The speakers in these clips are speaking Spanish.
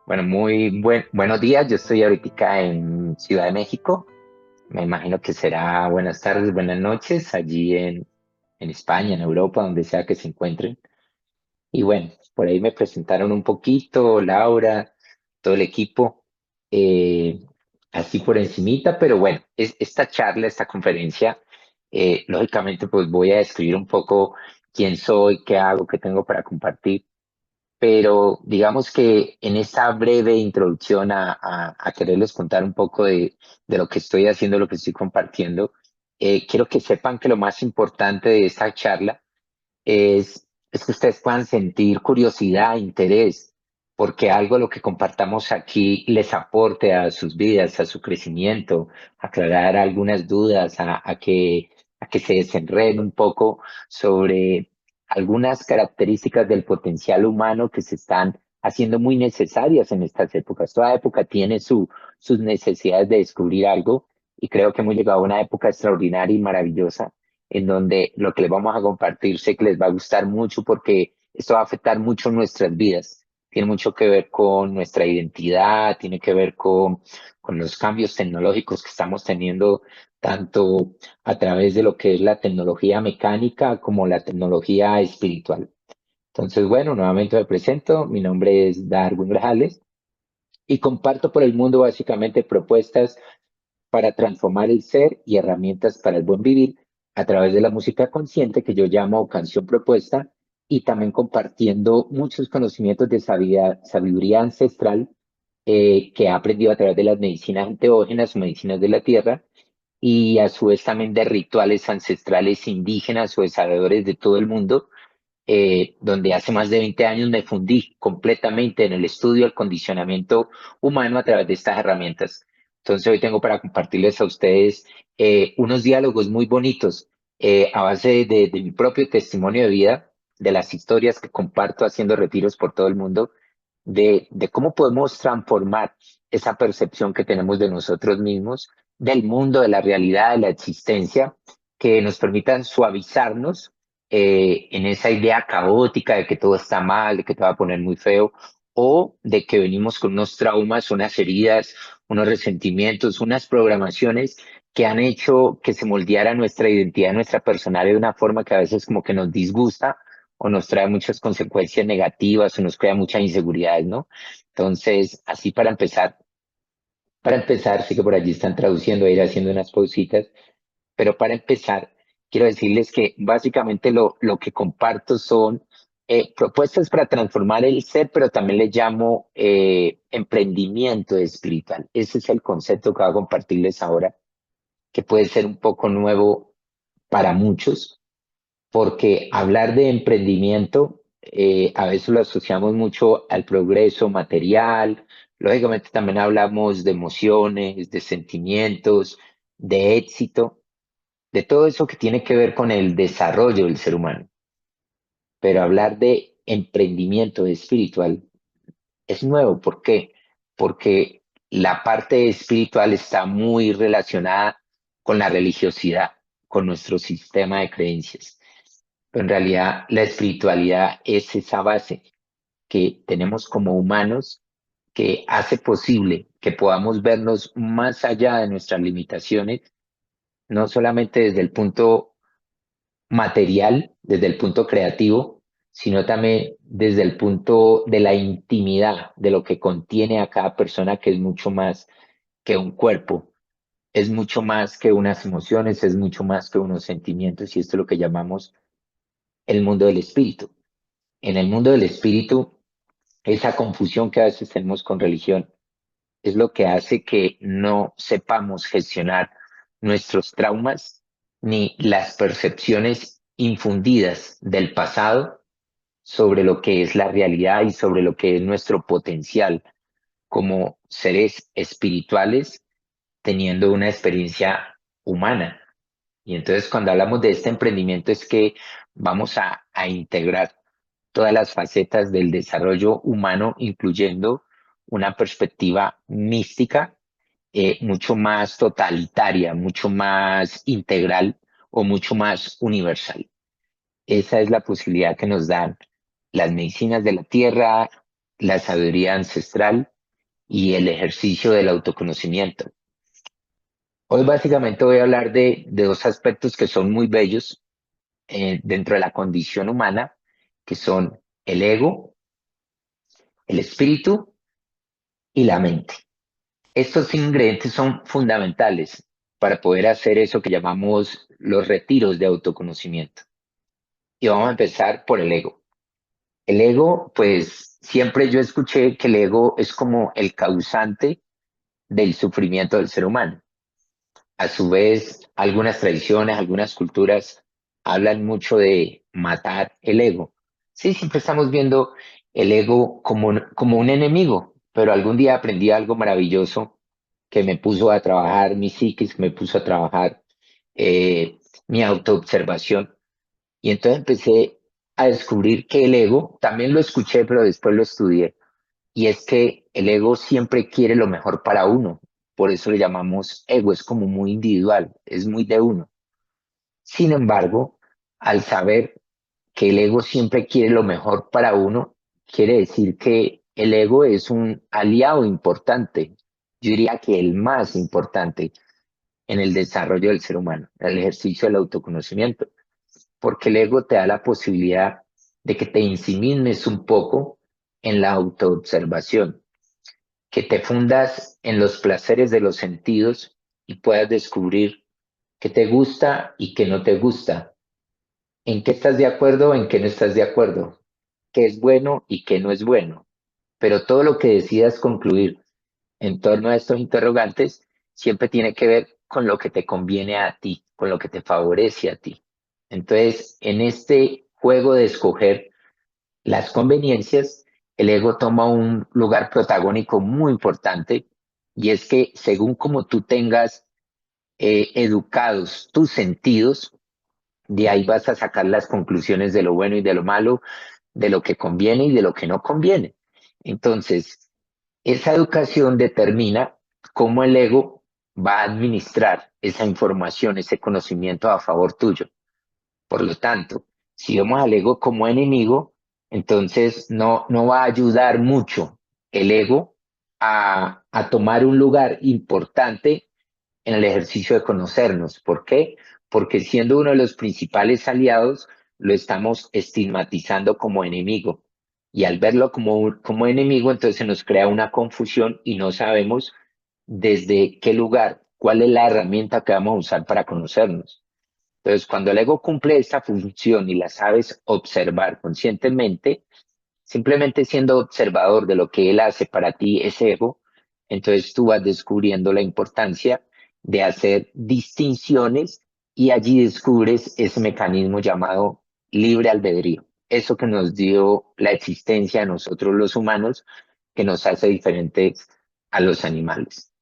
Bueno, buenos días. Yo estoy ahorita en Ciudad de México. Me imagino que será buenas tardes, buenas noches allí en España, en Europa, donde sea que se encuentren. Y bueno, por ahí me presentaron un poquito, Laura, todo el equipo, eh, así por encimita, pero bueno, esta charla, esta conferencia, lógicamente pues voy a describir un poco quién soy, qué hago, qué tengo para compartir, pero digamos que en esta breve introducción a quererles contar un poco de lo que estoy haciendo, lo que estoy compartiendo, quiero que sepan que lo más importante de esta charla es que ustedes puedan sentir curiosidad, interés, porque algo lo que compartamos aquí les aporte a sus vidas, a su crecimiento, aclarar algunas dudas, a que se desenreden un poco sobre algunas características del potencial humano que se están haciendo muy necesarias en estas épocas. Toda época tiene sus necesidades de descubrir algo y creo que hemos llegado a una época extraordinaria y maravillosa en donde lo que les vamos a compartir sé que les va a gustar mucho porque esto va a afectar mucho nuestras vidas. Tiene mucho que ver con nuestra identidad, tiene que ver con los cambios tecnológicos que estamos teniendo, tanto a través de lo que es la tecnología mecánica como la tecnología espiritual. Entonces, bueno, nuevamente me presento. Mi nombre es Darwin Grajales y comparto por el mundo básicamente propuestas para transformar el ser y herramientas para el buen vivir a través de la música consciente que yo llamo canción propuesta y también compartiendo muchos conocimientos de sabiduría ancestral que he aprendido a través de las medicinas enteógenas, medicinas de la tierra y a su vez también de rituales ancestrales indígenas o de sabedores de todo el mundo, donde hace más de 20 años me fundí completamente en el estudio del condicionamiento humano a través de estas herramientas. Entonces hoy tengo para compartirles a ustedes unos diálogos muy bonitos a base de mi propio testimonio de vida, de las historias que comparto haciendo retiros por todo el mundo, de cómo podemos transformar esa percepción que tenemos de nosotros mismos, del mundo, de la realidad, de la existencia, que nos permitan suavizarnos en esa idea caótica de que todo está mal, de que te va a poner muy feo, o de que venimos con unos traumas, unas heridas, unos resentimientos, unas programaciones que han hecho que se moldeara nuestra identidad, nuestra personalidad de una forma que a veces como que nos disgusta o nos trae muchas consecuencias negativas o nos crea muchas inseguridades, ¿no? Entonces, así para empezar, sé que por allí están traduciendo, ir haciendo unas pausitas, pero para empezar, quiero decirles que básicamente lo que comparto son propuestas para transformar el ser, pero también le llamo emprendimiento espiritual. Ese es el concepto que voy a compartirles ahora, que puede ser un poco nuevo para muchos, porque hablar de emprendimiento a veces lo asociamos mucho al progreso material. Lógicamente también hablamos de emociones, de sentimientos, de éxito, de todo eso que tiene que ver con el desarrollo del ser humano. Pero hablar de emprendimiento espiritual es nuevo. ¿Por qué? Porque la parte espiritual está muy relacionada con la religiosidad, con nuestro sistema de creencias. Pero en realidad la espiritualidad es esa base que tenemos como humanos que hace posible que podamos vernos más allá de nuestras limitaciones, no solamente desde el punto material, desde el punto creativo, sino también desde el punto de la intimidad, de lo que contiene a cada persona, que es mucho más que un cuerpo, es mucho más que unas emociones, es mucho más que unos sentimientos, y esto es lo que llamamos el mundo del espíritu. En el mundo del espíritu, esa confusión que a veces tenemos con religión es lo que hace que no sepamos gestionar nuestros traumas ni las percepciones infundidas del pasado sobre lo que es la realidad y sobre lo que es nuestro potencial como seres espirituales teniendo una experiencia humana. Y entonces cuando hablamos de este emprendimiento es que vamos a integrar todas las facetas del desarrollo humano, incluyendo una perspectiva mística, mucho más totalitaria, mucho más integral o mucho más universal. Esa es la posibilidad que nos dan las medicinas de la tierra, la sabiduría ancestral y el ejercicio del autoconocimiento. Hoy básicamente voy a hablar de dos aspectos que son muy bellos dentro de la condición humana, que son el ego, el espíritu y la mente. Estos ingredientes son fundamentales para poder hacer eso que llamamos los retiros de autoconocimiento. Y vamos a empezar por el ego. El ego, pues siempre yo escuché que el ego es como el causante del sufrimiento del ser humano. A su vez, algunas tradiciones, algunas culturas hablan mucho de matar el ego. Sí, siempre estamos viendo el ego como un enemigo, pero algún día aprendí algo maravilloso que me puso a trabajar mi psiquis, me puso a trabajar mi autoobservación. Y entonces empecé a descubrir que el ego, también lo escuché, pero después lo estudié, y es que el ego siempre quiere lo mejor para uno. Por eso le llamamos ego, es como muy individual, es muy de uno. Sin embargo, al saber que el ego siempre quiere lo mejor para uno, quiere decir que el ego es un aliado importante. Yo diría que el más importante en el desarrollo del ser humano, en el ejercicio del autoconocimiento, porque el ego te da la posibilidad de que te ensimismes un poco en la autoobservación, que te fundas en los placeres de los sentidos y puedas descubrir qué te gusta y qué no te gusta, en qué estás de acuerdo, en qué no estás de acuerdo, qué es bueno y qué no es bueno. Pero todo lo que decidas concluir en torno a estos interrogantes siempre tiene que ver con lo que te conviene a ti, con lo que te favorece a ti. Entonces, en este juego de escoger las conveniencias, el ego toma un lugar protagónico muy importante, y es que según como tú tengas educados tus sentidos, de ahí vas a sacar las conclusiones de lo bueno y de lo malo, de lo que conviene y de lo que no conviene. Entonces, esa educación determina cómo el ego va a administrar esa información, ese conocimiento a favor tuyo. Por lo tanto, si vemos al ego como enemigo, entonces no va a ayudar mucho el ego a tomar un lugar importante en el ejercicio de conocernos. ¿Por qué? Porque siendo uno de los principales aliados, lo estamos estigmatizando como enemigo. Y al verlo como enemigo, entonces se nos crea una confusión y no sabemos desde qué lugar, cuál es la herramienta que vamos a usar para conocernos. Entonces, cuando el ego cumple esta función y la sabes observar conscientemente, simplemente siendo observador de lo que él hace para ti, ese ego, entonces tú vas descubriendo la importancia de hacer distinciones y allí descubres ese mecanismo llamado libre albedrío. Eso que nos dio la existencia a nosotros los humanos, que nos hace diferentes a los animales.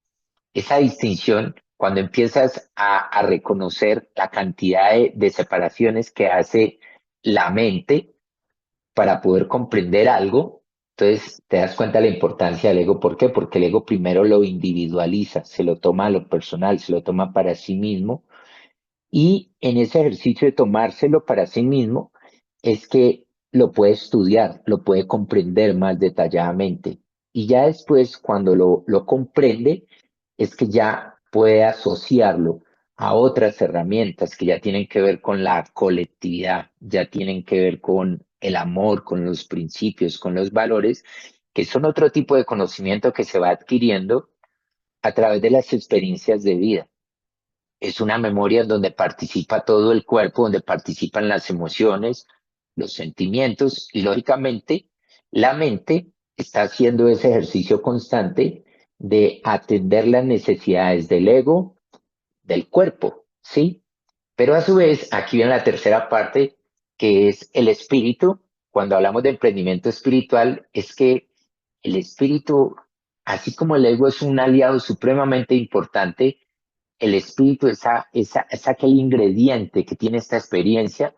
Esa distinción, cuando empiezas a reconocer la cantidad de separaciones que hace la mente para poder comprender algo, entonces te das cuenta de la importancia del ego. ¿Por qué? Porque el ego primero lo individualiza, se lo toma a lo personal, se lo toma para sí mismo, y en ese ejercicio de tomárselo para sí mismo es que lo puede estudiar, lo puede comprender más detalladamente. Y ya después, cuando lo comprende, es que ya puede asociarlo a otras herramientas que ya tienen que ver con la colectividad, ya tienen que ver con el amor, con los principios, con los valores, que son otro tipo de conocimiento que se va adquiriendo a través de las experiencias de vida. Es una memoria donde participa todo el cuerpo, donde participan las emociones, los sentimientos, y lógicamente la mente está haciendo ese ejercicio constante de atender las necesidades del ego, del cuerpo, ¿sí? Pero a su vez, aquí viene la tercera parte, que es el espíritu. Cuando hablamos de emprendimiento espiritual, es que el espíritu, así como el ego es un aliado supremamente importante, el espíritu es aquel ingrediente que tiene esta experiencia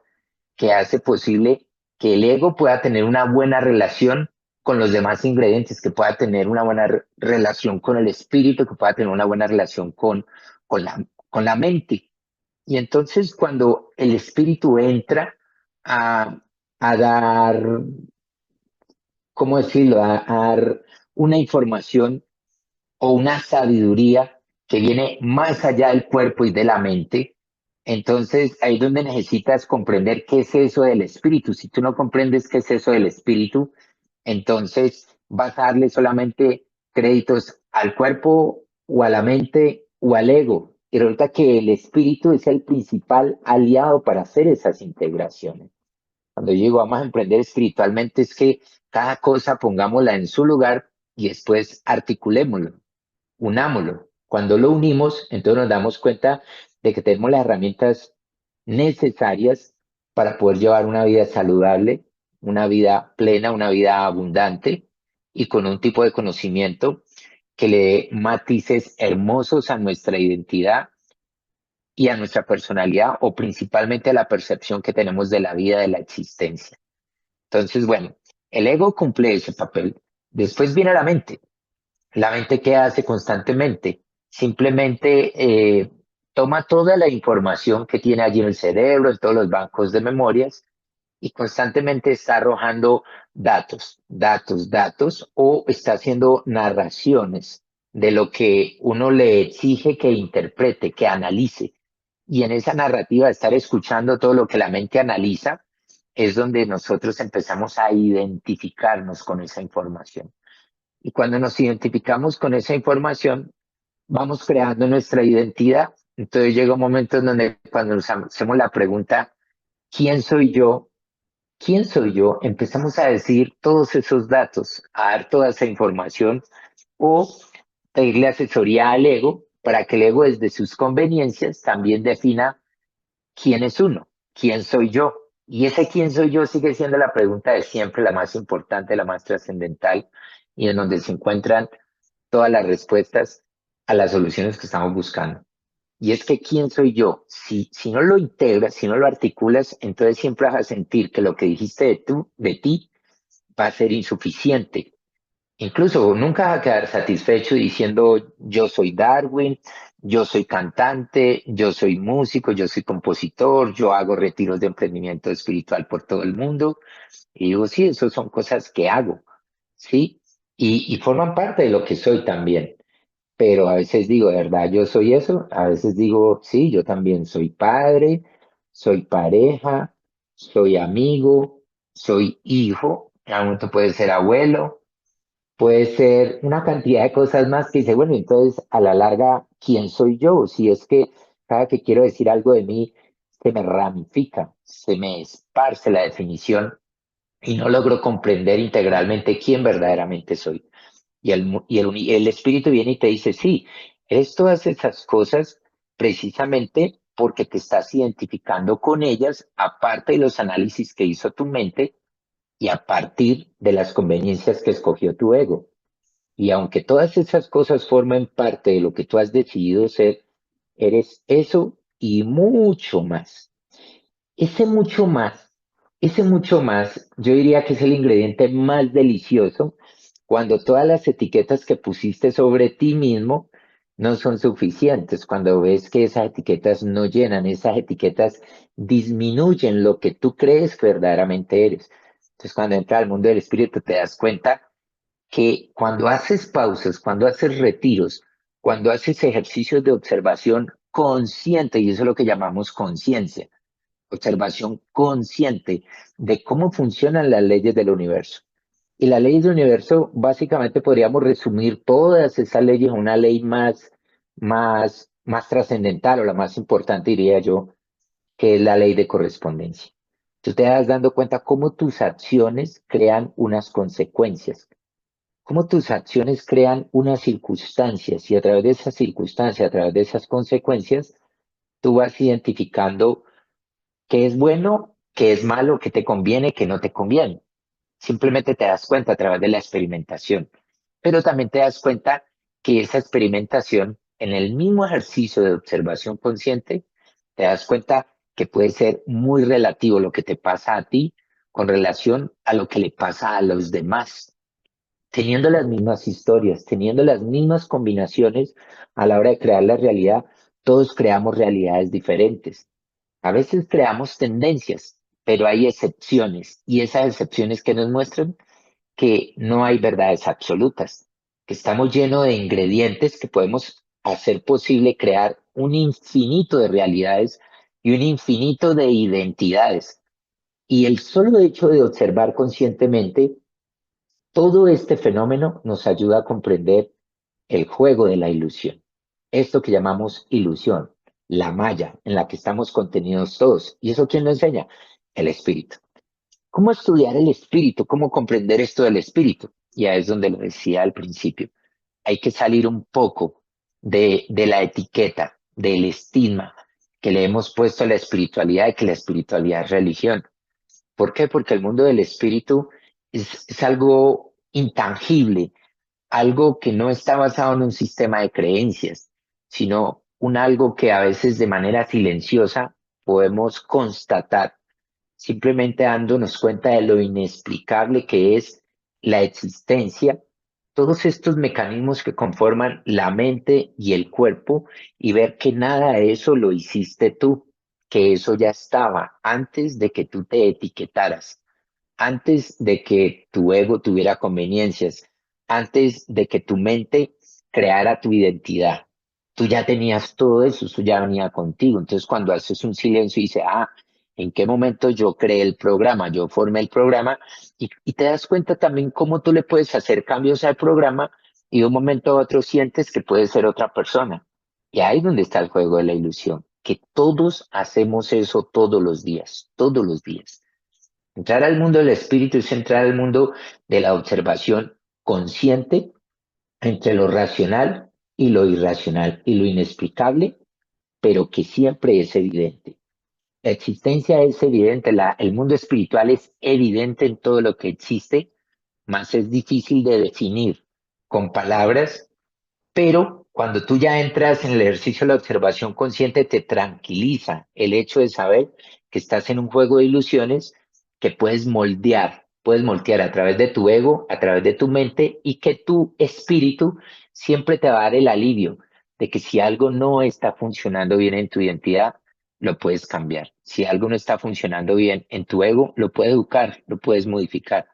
que hace posible que el ego pueda tener una buena relación con los demás ingredientes, que pueda tener una buena relación con el espíritu, que pueda tener una buena relación con la mente. Y entonces cuando el espíritu entra a, a dar, ¿cómo decirlo?, a dar una información, o una sabiduría que viene más allá del cuerpo y de la mente. Entonces, ahí es donde necesitas comprender qué es eso del espíritu. Si tú no comprendes qué es eso del espíritu, entonces vas a darle solamente créditos al cuerpo o a la mente o al ego. Y resulta que el espíritu es el principal aliado para hacer esas integraciones. Cuando yo digo vamos a emprender espiritualmente es que cada cosa pongámosla en su lugar y después articulémoslo, unámoslo. Cuando lo unimos, entonces nos damos cuenta de que tenemos las herramientas necesarias para poder llevar una vida saludable, una vida plena, una vida abundante y con un tipo de conocimiento que le dé matices hermosos a nuestra identidad y a nuestra personalidad o principalmente a la percepción que tenemos de la vida, de la existencia. Entonces, bueno, el ego cumple ese papel. Después viene la mente. La mente, ¿qué hace constantemente? Simplemente toma toda la información que tiene allí en el cerebro, en todos los bancos de memorias, y constantemente está arrojando datos, datos, datos, o está haciendo narraciones de lo que uno le exige que interprete, que analice. Y en esa narrativa de estar escuchando todo lo que la mente analiza, es donde nosotros empezamos a identificarnos con esa información. Y cuando nos identificamos con esa información, vamos creando nuestra identidad. Entonces llega un momento en donde cuando nos hacemos la pregunta, ¿quién soy yo? ¿Quién soy yo? Empezamos a decir todos esos datos, a dar toda esa información o pedirle asesoría al ego para que el ego desde sus conveniencias también defina quién es uno, quién soy yo. Y ese quién soy yo sigue siendo la pregunta de siempre, la más importante, la más trascendental y en donde se encuentran todas las respuestas a las soluciones que estamos buscando. Y es que ¿quién soy yo? Si no lo integras, si no lo articulas, entonces siempre vas a sentir que lo que dijiste de ti va a ser insuficiente. Incluso nunca vas a quedar satisfecho diciendo yo soy Darwin, yo soy cantante, yo soy músico, yo soy compositor, yo hago retiros de emprendimiento espiritual por todo el mundo. Y digo, sí, eso son cosas que hago, ¿sí? Y forman parte de lo que soy también. Pero a veces digo, ¿de verdad yo soy eso? A veces digo, sí, yo también soy padre, soy pareja, soy amigo, soy hijo, en algún momento puede ser abuelo, puede ser una cantidad de cosas más que dice, bueno, entonces a la larga, ¿quién soy yo? Si es que cada que quiero decir algo de mí, se me ramifica, se me esparce la definición y no logro comprender integralmente quién verdaderamente soy. Y el espíritu viene y te dice, sí, eres todas esas cosas precisamente porque te estás identificando con ellas, aparte de los análisis que hizo tu mente y a partir de las conveniencias que escogió tu ego. Y aunque todas esas cosas formen parte de lo que tú has decidido ser, eres eso y mucho más. Ese mucho más, ese mucho más, yo diría que es el ingrediente más delicioso cuando todas las etiquetas que pusiste sobre ti mismo no son suficientes, cuando ves que esas etiquetas no llenan, esas etiquetas disminuyen lo que tú crees que verdaderamente eres. Entonces, cuando entras al mundo del espíritu, te das cuenta que cuando haces pausas, cuando haces retiros, cuando haces ejercicios de observación consciente, y eso es lo que llamamos conciencia, observación consciente de cómo funcionan las leyes del universo. Y las leyes del universo, básicamente podríamos resumir todas esas leyes en una ley más trascendental o la más importante, diría yo, que es la ley de correspondencia. Tú te das dando cuenta cómo tus acciones crean unas consecuencias, cómo tus acciones crean unas circunstancias y a través de esas circunstancias, a través de esas consecuencias, tú vas identificando qué es bueno, qué es malo, qué te conviene, qué no te conviene. Simplemente te das cuenta a través de la experimentación, pero también te das cuenta que esa experimentación, en el mismo ejercicio de observación consciente, te das cuenta que puede ser muy relativo lo que te pasa a ti con relación a lo que le pasa a los demás, teniendo las mismas historias, teniendo las mismas combinaciones a la hora de crear la realidad, todos creamos realidades diferentes. A veces creamos tendencias, pero hay excepciones y esas excepciones que nos muestran que no hay verdades absolutas. que estamos llenos de ingredientes que podemos hacer posible crear un infinito de realidades y un infinito de identidades. Y el solo hecho de observar conscientemente todo este fenómeno nos ayuda a comprender el juego de la ilusión. Esto que llamamos ilusión, la malla en la que estamos contenidos todos. ¿Y eso quién lo enseña? El espíritu. ¿Cómo estudiar el espíritu? ¿Cómo comprender esto del espíritu? Ya es donde lo decía al principio. Hay que salir un poco de la etiqueta, del estigma que le hemos puesto a la espiritualidad y que la espiritualidad es religión. ¿Por qué? Porque el mundo del espíritu es algo intangible, algo que no está basado en un sistema de creencias, sino un algo que a veces de manera silenciosa podemos constatar simplemente dándonos cuenta de lo inexplicable que es la existencia, todos estos mecanismos que conforman la mente y el cuerpo y ver que nada de eso lo hiciste tú, que eso ya estaba antes de que tú te etiquetaras, antes de que tu ego tuviera conveniencias, antes de que tu mente creara tu identidad. Tú ya tenías todo eso, eso ya venía contigo. Entonces, cuando haces un silencio y dices, ah, ¿en qué momento yo creé el programa? Yo formé el programa y te das cuenta también cómo tú le puedes hacer cambios al programa y de un momento a otro sientes que puedes ser otra persona. Y ahí es donde está el juego de la ilusión, que todos hacemos eso todos los días, todos los días. Entrar al mundo del espíritu es entrar al mundo de la observación consciente entre lo racional y lo irracional y lo inexplicable, pero que siempre es evidente. La existencia es evidente, el mundo espiritual es evidente en todo lo que existe, más es difícil de definir con palabras, pero cuando tú ya entras en el ejercicio de la observación consciente, te tranquiliza el hecho de saber que estás en un juego de ilusiones que puedes moldear a través de tu ego, a través de tu mente y que tu espíritu siempre te va a dar el alivio de que si algo no está funcionando bien en tu identidad, lo puedes cambiar. Si algo no está funcionando bien en tu ego, lo puedes educar, lo puedes modificar.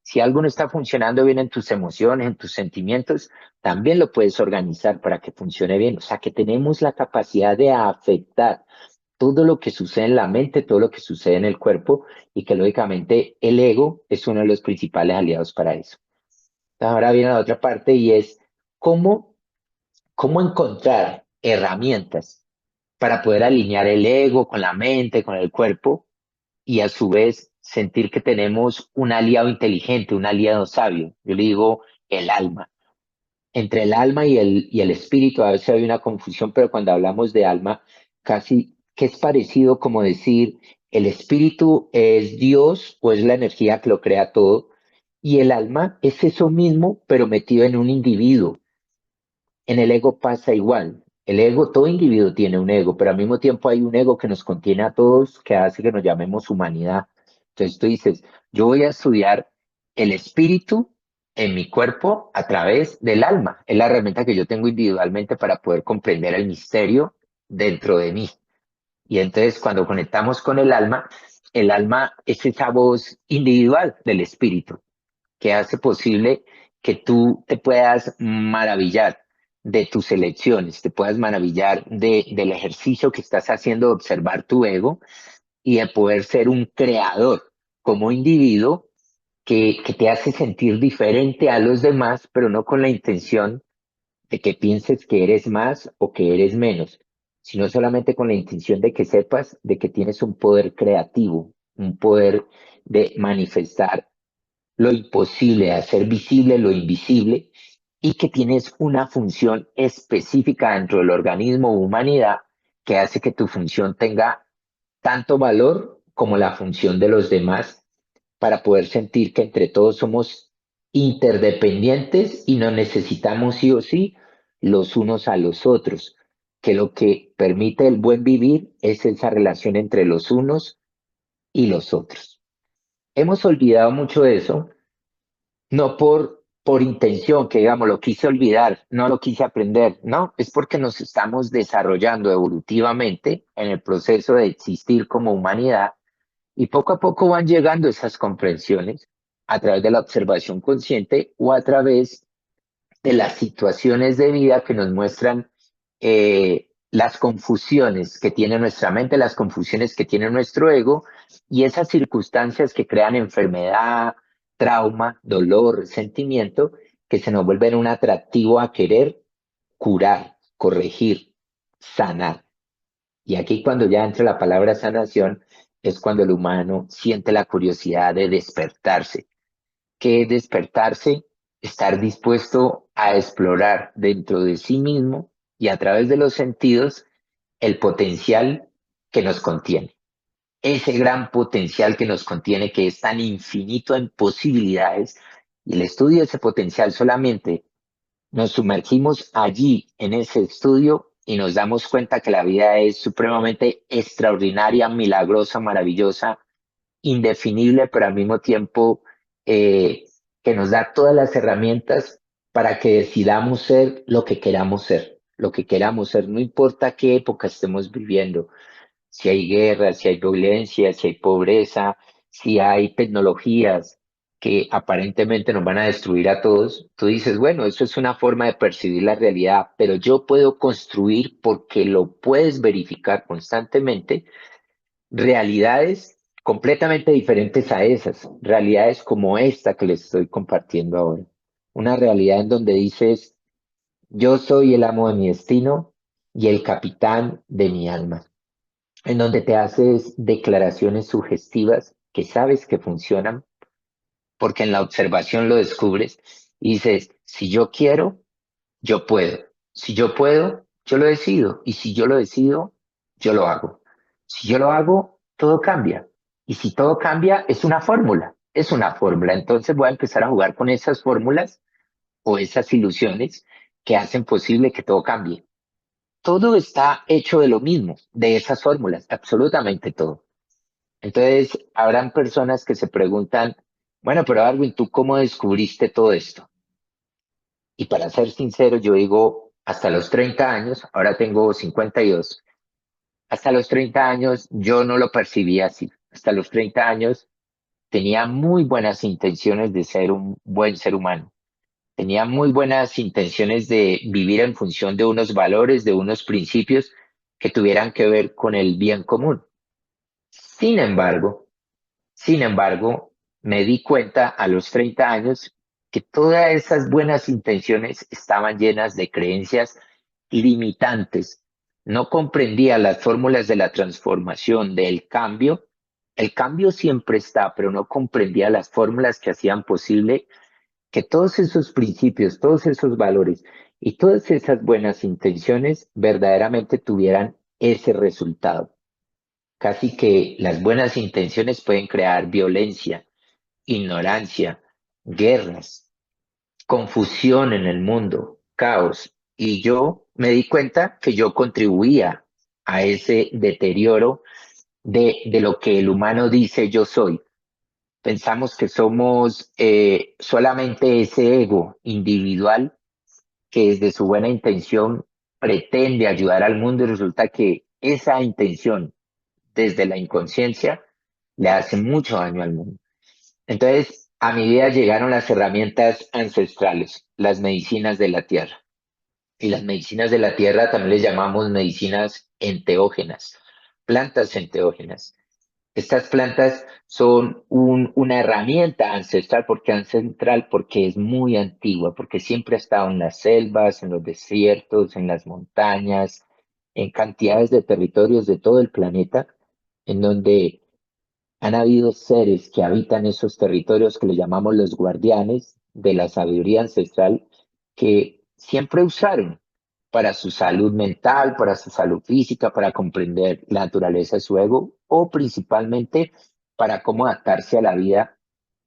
Si algo no está funcionando bien en tus emociones, en tus sentimientos, también lo puedes organizar para que funcione bien. O sea, que tenemos la capacidad de afectar todo lo que sucede en la mente, todo lo que sucede en el cuerpo y que lógicamente el ego es uno de los principales aliados para eso. Ahora viene la otra parte y es cómo, cómo encontrar herramientas para poder alinear el ego con la mente, con el cuerpo y a su vez sentir que tenemos un aliado inteligente, un aliado sabio. Yo le digo el alma entre el alma y el espíritu a veces hay una confusión, pero cuando hablamos de alma, casi que es parecido como decir el espíritu es Dios o es la energía que lo crea todo, y el alma es eso mismo, pero metido en un individuo. En el ego pasa igual. El ego, todo individuo tiene un ego, pero al mismo tiempo hay un ego que nos contiene a todos, que hace que nos llamemos humanidad. Entonces tú dices, yo voy a estudiar el espíritu en mi cuerpo a través del alma. Es la herramienta que yo tengo individualmente para poder comprender el misterio dentro de mí. Y entonces cuando conectamos con el alma es esa voz individual del espíritu que hace posible que tú te puedas maravillar de tus elecciones, te puedas maravillar del ejercicio que estás haciendo de observar tu ego y de poder ser un creador como individuo que te hace sentir diferente a los demás, pero no con la intención de que pienses que eres más o que eres menos, sino solamente con la intención de que sepas de que tienes un poder creativo, un poder de manifestar lo imposible, hacer visible lo invisible y que tienes una función específica dentro del organismo o humanidad que hace que tu función tenga tanto valor como la función de los demás para poder sentir que entre todos somos interdependientes y no necesitamos sí o sí los unos a los otros, que lo que permite el buen vivir es esa relación entre los unos y los otros. Hemos olvidado mucho de eso no por intención, que digamos, lo quise olvidar, no lo quise aprender, no, es porque nos estamos desarrollando evolutivamente en el proceso de existir como humanidad y poco a poco van llegando esas comprensiones a través de la observación consciente o a través de las situaciones de vida que nos muestran las confusiones que tiene nuestra mente, las confusiones que tiene nuestro ego y esas circunstancias que crean enfermedad, trauma, dolor, sentimiento, que se nos vuelven un atractivo a querer curar, corregir, sanar. Y aquí cuando ya entra la palabra sanación, es cuando el humano siente la curiosidad de despertarse. ¿Qué es despertarse? Estar dispuesto a explorar dentro de sí mismo y a través de los sentidos el potencial que nos contiene. Ese gran potencial que nos contiene, que es tan infinito en posibilidades, y el estudio de ese potencial solamente nos sumergimos allí en ese estudio y nos damos cuenta que la vida es supremamente extraordinaria, milagrosa, maravillosa, indefinible, pero al mismo tiempo eh, que nos da todas las herramientas para que decidamos ser lo que queramos ser, lo que queramos ser, no importa qué época estemos viviendo, si hay guerra, si hay violencia, si hay pobreza, si hay tecnologías que aparentemente nos van a destruir a todos, tú dices, bueno, eso es una forma de percibir la realidad, pero yo puedo construir porque lo puedes verificar constantemente realidades completamente diferentes a esas, realidades como esta que les estoy compartiendo ahora. Una realidad en donde dices, yo soy el amo de mi destino y el capitán de mi alma, en donde te haces declaraciones sugestivas que sabes que funcionan porque en la observación lo descubres y dices, si yo quiero, yo puedo. Si yo puedo, yo lo decido. Y si yo lo decido, yo lo hago. Si yo lo hago, todo cambia. Y si todo cambia, es una fórmula. Es una fórmula. Entonces voy a empezar a jugar con esas fórmulas o esas ilusiones que hacen posible que todo cambie. Todo está hecho de lo mismo, de esas fórmulas, absolutamente todo. Entonces, habrán personas que se preguntan, bueno, pero Arwin, ¿tú cómo descubriste todo esto? Y para ser sincero, yo digo, hasta los 30 años, ahora tengo 52, hasta los 30 años yo no lo percibía así. Hasta los 30 años tenía muy buenas intenciones de ser un buen ser humano. Tenía muy buenas intenciones de vivir en función de unos valores, de unos principios que tuvieran que ver con el bien común. Sin embargo, sin embargo, me di cuenta a los 30 años que todas esas buenas intenciones estaban llenas de creencias limitantes. No comprendía las fórmulas de la transformación, del cambio. El cambio siempre está, pero no comprendía las fórmulas que hacían posible que todos esos principios, todos esos valores y todas esas buenas intenciones verdaderamente tuvieran ese resultado. Casi que las buenas intenciones pueden crear violencia, ignorancia, guerras, confusión en el mundo, caos. Y yo me di cuenta que yo contribuía a ese deterioro de lo que el humano dice yo soy. Pensamos que somos solamente ese ego individual que desde su buena intención pretende ayudar al mundo y resulta que esa intención desde la inconsciencia le hace mucho daño al mundo. Entonces, a mi vida llegaron las herramientas ancestrales, las medicinas de la tierra. Y las medicinas de la tierra también les llamamos medicinas enteógenas, plantas enteógenas. Estas plantas son una herramienta ancestral. ¿Por qué ancestral? Porque es muy antigua, porque siempre ha estado en las selvas, en los desiertos, en las montañas, en cantidades de territorios de todo el planeta, en donde han habido seres que habitan esos territorios que le llamamos los guardianes de la sabiduría ancestral, que siempre usaron para su salud mental, para su salud física, para comprender la naturaleza de su ego o principalmente para cómo adaptarse a la vida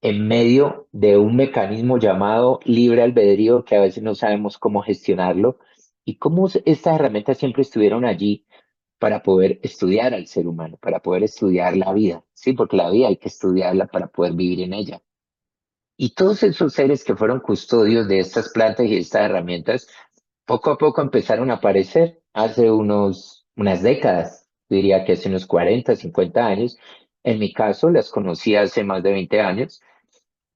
en medio de un mecanismo llamado libre albedrío que a veces no sabemos cómo gestionarlo y cómo estas herramientas siempre estuvieron allí para poder estudiar al ser humano, para poder estudiar la vida, ¿sí? Porque la vida hay que estudiarla para poder vivir en ella. Y todos esos seres que fueron custodios de estas plantas y de estas herramientas, poco a poco empezaron a aparecer hace unas décadas, diría que hace unos 40, 50 años. En mi caso, las conocí hace más de 20 años,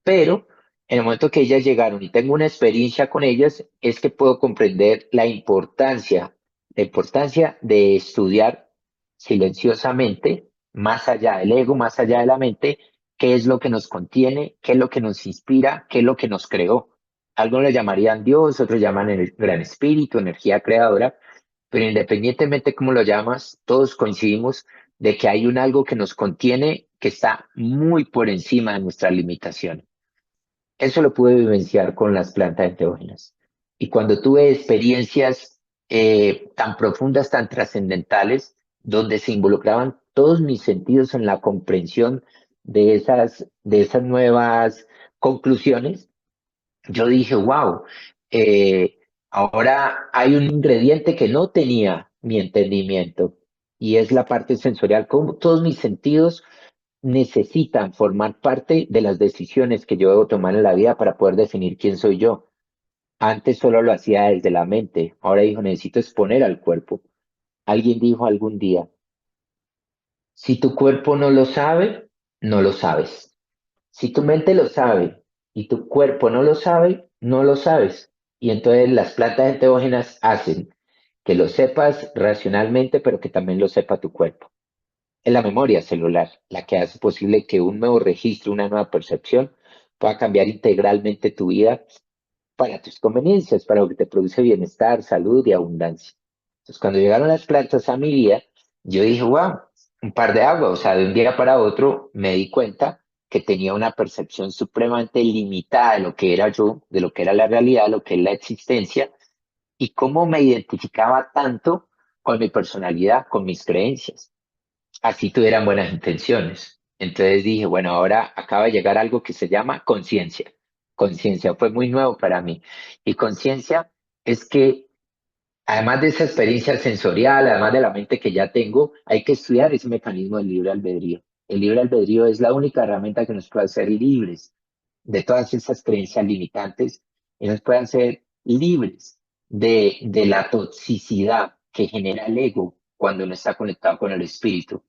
pero En el momento que ellas llegaron y tengo una experiencia con ellas, es que puedo comprender la importancia de estudiar silenciosamente, más allá del ego, más allá de la mente, qué es lo que nos contiene, qué es lo que nos inspira, qué es lo que nos creó. Algunos le llamarían Dios, otros llaman el gran espíritu, energía creadora, pero independientemente cómo lo llamas, todos coincidimos de que hay un algo que nos contiene que está muy por encima de nuestras limitaciones. Eso lo pude vivenciar con las plantas enteógenas. Y cuando tuve experiencias tan profundas, tan trascendentales, donde se involucraban todos mis sentidos en la comprensión de esas nuevas conclusiones, yo dije, wow, ahora hay un ingrediente que no tenía mi entendimiento y es la parte sensorial. Como todos mis sentidos necesitan formar parte de las decisiones que yo debo tomar en la vida para poder definir quién soy yo. Antes solo lo hacía desde la mente, ahora dijo, necesito exponer al cuerpo. Alguien dijo algún día, si tu cuerpo no lo sabe, no lo sabes. Si tu mente lo sabe y tu cuerpo no lo sabe, no lo sabes. Y entonces las plantas enteógenas hacen que lo sepas racionalmente, pero que también lo sepa tu cuerpo. Es la memoria celular la que hace posible que un nuevo registro, una nueva percepción pueda cambiar integralmente tu vida para tus conveniencias, para lo que te produce bienestar, salud y abundancia. Entonces, cuando llegaron las plantas a mi vida, yo dije, wow, un par de agua, o sea, de un día para otro me di cuenta que tenía una percepción supremamente limitada de lo que era yo, de lo que era la realidad, de lo que es la existencia, y cómo me identificaba tanto con mi personalidad, con mis creencias así tuvieran buenas intenciones. Entonces dije, bueno, ahora acaba de llegar algo que se llama conciencia. Conciencia fue muy nuevo para mí. Y conciencia es que, además de esa experiencia sensorial, además de la mente que ya tengo, hay que estudiar ese mecanismo del libre albedrío. El libre albedrío es la única herramienta que nos puede hacer libres de todas esas creencias limitantes y nos puede hacer libres de la toxicidad que genera el ego cuando no está conectado con el espíritu.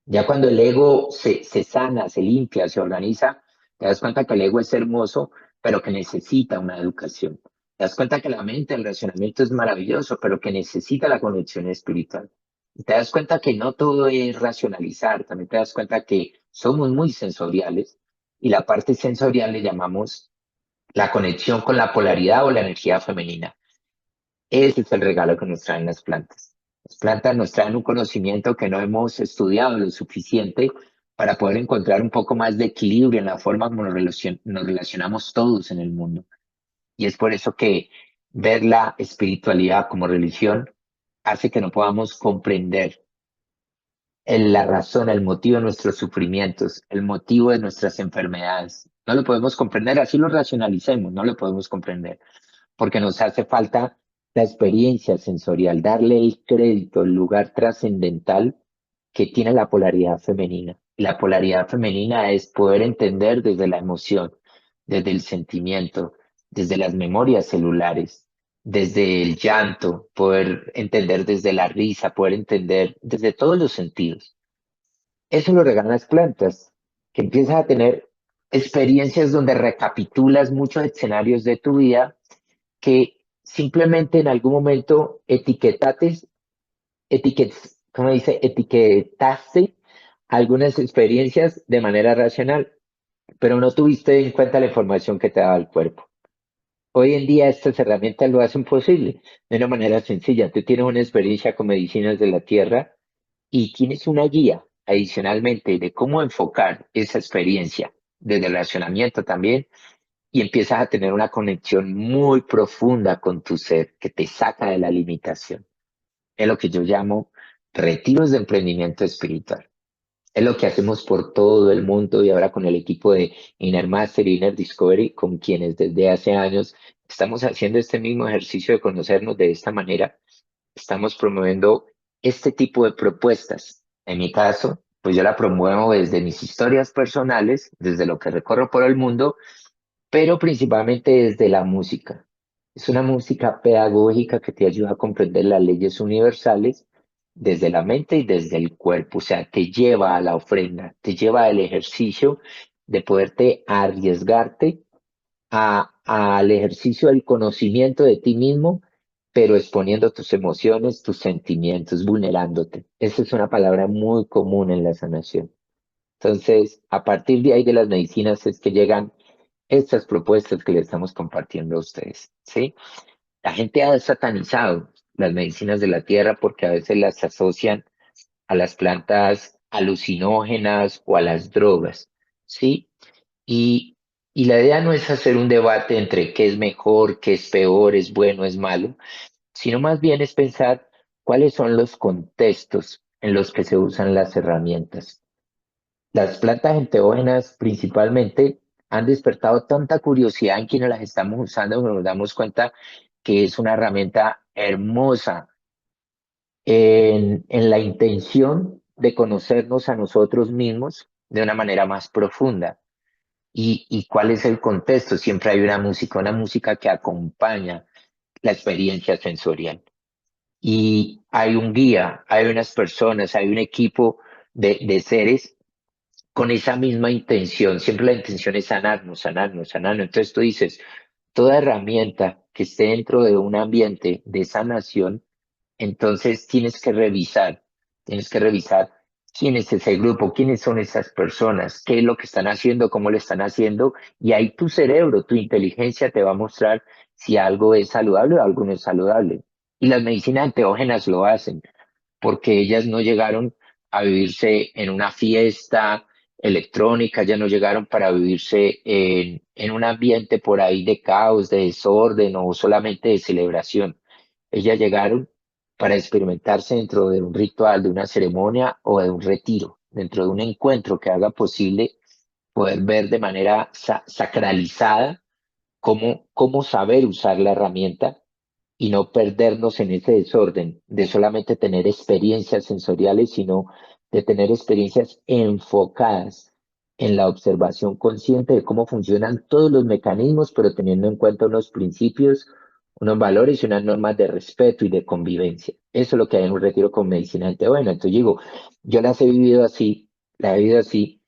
Ya cuando el ego se sana, se limpia, se organiza, te das cuenta que el ego es hermoso, pero que necesita una educación. Te das cuenta que la mente, el razonamiento es maravilloso, pero que necesita la conexión espiritual. Y te das cuenta que no todo es racionalizar, también te das cuenta que somos muy sensoriales y la parte sensorial le llamamos la conexión con la polaridad o la energía femenina. Ese es el regalo que nos traen las plantas. Las plantas nos traen un conocimiento que no hemos estudiado lo suficiente para poder encontrar un poco más de equilibrio en la forma como nos relacionamos todos en el mundo. Y es por eso que ver la espiritualidad como religión hace que no podamos comprender la razón, el motivo de nuestros sufrimientos, el motivo de nuestras enfermedades. No lo podemos comprender, así lo racionalicemos, no lo podemos comprender porque nos hace falta la experiencia sensorial, darle el crédito, el lugar trascendental que tiene la polaridad femenina. Y la polaridad femenina es poder entender desde la emoción, desde el sentimiento, desde las memorias celulares, desde el llanto, poder entender desde la risa, poder entender desde todos los sentidos. Eso lo regalan las plantas, que empiezas a tener experiencias donde recapitulas muchos escenarios de tu vida que simplemente en algún momento ¿cómo dice? Etiquetaste algunas experiencias de manera racional, pero no tuviste en cuenta la información que te daba el cuerpo. Hoy en día estas herramientas lo hacen posible de una manera sencilla. Tú tienes una experiencia con medicinas de la tierra y tienes una guía adicionalmente de cómo enfocar esa experiencia desde el racionamiento también y empiezas a tener una conexión muy profunda con tu ser que te saca de la limitación. Es lo que yo llamo retiros de emprendimiento espiritual. Es lo que hacemos por todo el mundo y ahora con el equipo de Inner Master y Inner Discovery, con quienes desde hace años estamos haciendo este mismo ejercicio de conocernos de esta manera. Estamos promoviendo este tipo de propuestas. En mi caso, pues yo la promuevo desde mis historias personales, desde lo que recorro por el mundo pero principalmente desde la música. Es una música pedagógica que te ayuda a comprender las leyes universales desde la mente y desde el cuerpo, o sea, te lleva a la ofrenda, te lleva al ejercicio de poderte arriesgarte al ejercicio del conocimiento de ti mismo, pero exponiendo tus emociones, tus sentimientos, vulnerándote. Esa es una palabra muy común en la sanación. Entonces, a partir de ahí de las medicinas es que llegan estas propuestas que le estamos compartiendo a ustedes, ¿sí? La gente ha satanizado las medicinas de la tierra porque a veces las asocian a las plantas alucinógenas o a las drogas, ¿sí? Y, y la idea no es hacer un debate entre qué es mejor, qué es peor, es bueno, es malo, sino más bien es pensar cuáles son los contextos en los que se usan las herramientas. Las plantas enteógenas principalmente han despertado tanta curiosidad en quienes las estamos usando que nos damos cuenta que es una herramienta hermosa en la intención de conocernos a nosotros mismos de una manera más profunda. Y cuál es el contexto? Siempre hay una música que acompaña la experiencia sensorial. Y hay un guía, hay unas personas, hay un equipo de seres con esa misma intención. Siempre la intención es sanarnos, sanarnos, sanarnos. Entonces tú dices, toda herramienta que esté dentro de un ambiente de sanación, entonces tienes que revisar quién es ese grupo, quiénes son esas personas, qué es lo que están haciendo, cómo lo están haciendo, y ahí tu cerebro, tu inteligencia te va a mostrar si algo es saludable o algo no es saludable. Y las medicinas enteógenas lo hacen porque ellas no llegaron a vivirse en una fiesta electrónica, ya no llegaron para vivirse en un ambiente por ahí de caos, de desorden o solamente de celebración. Ellas llegaron para experimentarse dentro de un ritual, de una ceremonia o de un retiro, dentro de un encuentro que haga posible poder ver de manera sacralizada cómo saber usar la herramienta y no perdernos en ese desorden de solamente tener experiencias sensoriales, sino de tener experiencias enfocadas en la observación consciente de cómo funcionan todos los mecanismos, pero teniendo en cuenta unos principios, unos valores y unas normas de respeto y de convivencia. Eso es lo que hay en un retiro con medicina bueno. Entonces digo, yo las he vivido así, la he vivido así,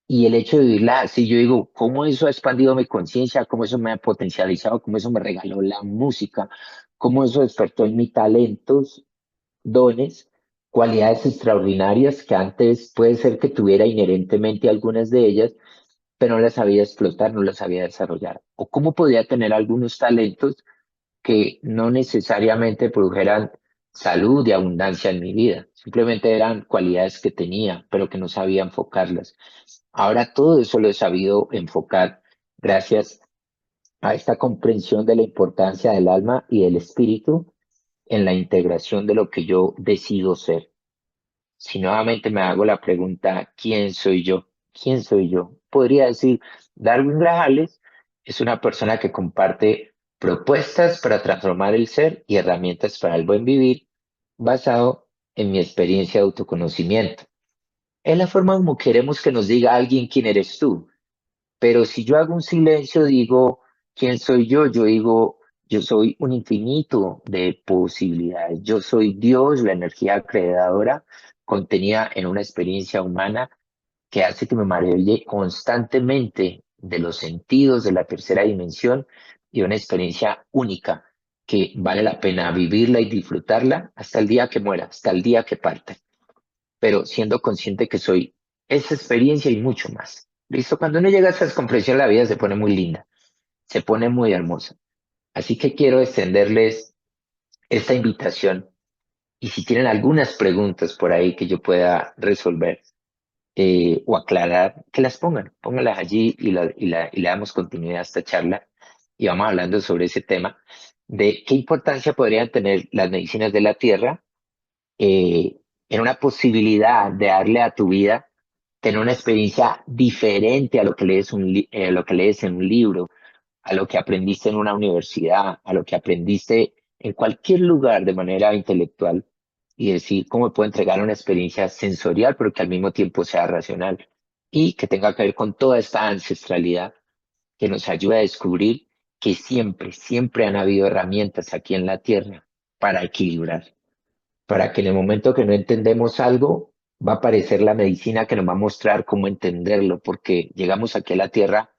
y el hecho de vivirla así, yo digo, cómo eso ha expandido mi conciencia, cómo eso me ha potencializado, cómo eso me regaló la música, cómo eso despertó en mí talentos, dones, cualidades extraordinarias que antes puede ser que tuviera inherentemente algunas de ellas, pero no las sabía explotar, no las sabía desarrollar. O cómo podía tener algunos talentos que no necesariamente produjeran salud y abundancia en mi vida, simplemente eran cualidades que tenía, pero que no sabía enfocarlas. Ahora todo eso lo he sabido enfocar gracias a esta comprensión de la importancia del alma y del espíritu en la integración de lo que yo decido ser. Si nuevamente me hago la pregunta, ¿quién soy yo? ¿Quién soy yo? Podría decir, Darwin Grajales es una persona que comparte propuestas para transformar el ser y herramientas para el buen vivir basado en mi experiencia de autoconocimiento. Es la forma como queremos que nos diga alguien quién eres tú. Pero si yo hago un silencio, digo, ¿quién soy yo? Yo digo, yo soy un infinito de posibilidades. Yo soy Dios, la energía creadora contenida en una experiencia humana que hace que me maraville constantemente de los sentidos de la tercera dimensión y una experiencia única que vale la pena vivirla y disfrutarla hasta el día que muera, hasta el día que parta, pero siendo consciente que soy esa experiencia y mucho más. ¿Listo? Cuando uno llega a esa comprensión, la vida se pone muy linda, se pone muy hermosa. Así que quiero extenderles esta invitación y si tienen algunas preguntas por ahí que yo pueda resolver o aclarar, que las pongan, pónganlas allí y le damos continuidad a esta charla y vamos hablando sobre ese tema de qué importancia podrían tener las medicinas de la tierra en una posibilidad de darle a tu vida, tener una experiencia diferente a lo que lees, lo que lees en un libro, a lo que aprendiste en una universidad, a lo que aprendiste en cualquier lugar de manera intelectual y decir cómo me puedo entregar una experiencia sensorial, pero que al mismo tiempo sea racional y que tenga que ver con toda esta ancestralidad que nos ayuda a descubrir que siempre, siempre han habido herramientas aquí en la Tierra para equilibrar, para que en el momento que no entendemos algo, va a aparecer la medicina que nos va a mostrar cómo entenderlo, porque llegamos aquí a la Tierra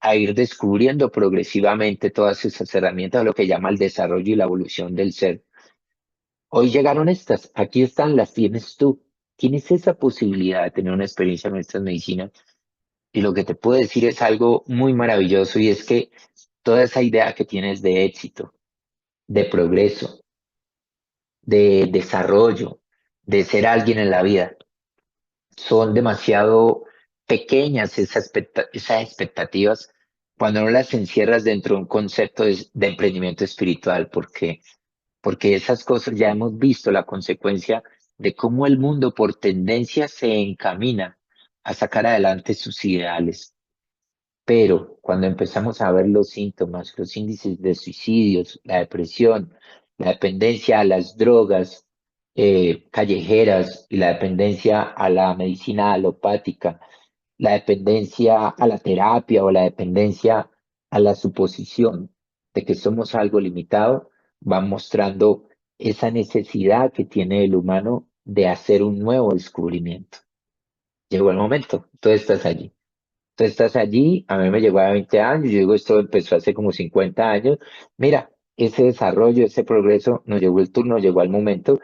a ir descubriendo progresivamente todas esas herramientas, lo que llama el desarrollo y la evolución del ser. Hoy llegaron estas, aquí están, las tienes tú. Tienes esa posibilidad de tener una experiencia en estas medicinas y lo que te puedo decir es algo muy maravilloso y es que toda esa idea que tienes de éxito, de progreso, de desarrollo, de ser alguien en la vida, son demasiado pequeñas esas expectativas cuando no las encierras dentro de un concepto de emprendimiento espiritual, porque esas cosas ya hemos visto la consecuencia de cómo el mundo por tendencia se encamina a sacar adelante sus ideales. Pero cuando empezamos a ver los síntomas, los índices de suicidios, la depresión, la dependencia a las drogas callejeras y la dependencia a la medicina alopática, la dependencia a la terapia o la dependencia a la suposición de que somos algo limitado, va mostrando esa necesidad que tiene el humano de hacer un nuevo descubrimiento. Llegó el momento, tú estás allí. Tú estás allí, a mí me llegó a 20 años, yo digo, esto empezó hace como 50 años. Mira, ese desarrollo, ese progreso, nos llegó el turno, llegó al momento,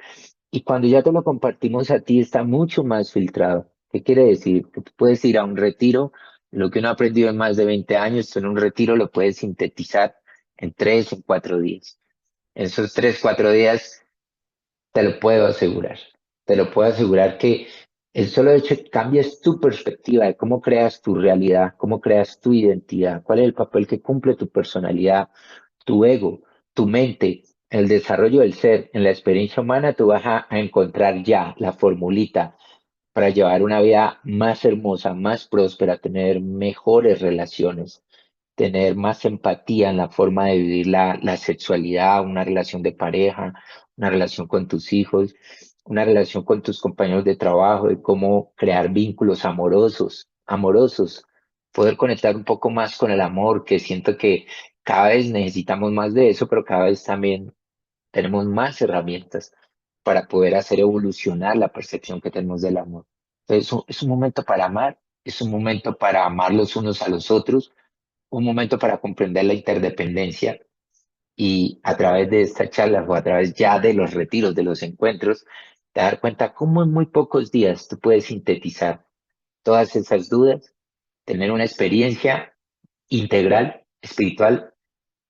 y cuando ya te lo compartimos a ti, está mucho más filtrado. ¿Qué quiere decir? Que tú puedes ir a un retiro, lo que uno ha aprendido en más de 20 años, tú en un retiro lo puedes sintetizar en 3, en 4 días. En esos 3, 4 días te lo puedo asegurar. Te lo puedo asegurar que el solo hecho de que cambies tu perspectiva de cómo creas tu realidad, cómo creas tu identidad, cuál es el papel que cumple tu personalidad, tu ego, tu mente, en el desarrollo del ser, en la experiencia humana, tú vas a encontrar ya la formulita para llevar una vida más hermosa, más próspera, tener mejores relaciones, tener más empatía en la forma de vivir la sexualidad, una relación de pareja, una relación con tus hijos, una relación con tus compañeros de trabajo, de cómo crear vínculos amorosos, poder conectar un poco más con el amor, que siento que cada vez necesitamos más de eso, pero cada vez también tenemos más herramientas para poder hacer evolucionar la percepción que tenemos del amor. Entonces, es un momento para amar, es un momento para amar los unos a los otros, un momento para comprender la interdependencia y a través de esta charla o a través ya de los retiros, de los encuentros, te dar cuenta cómo en muy pocos días tú puedes sintetizar todas esas dudas, tener una experiencia integral, espiritual,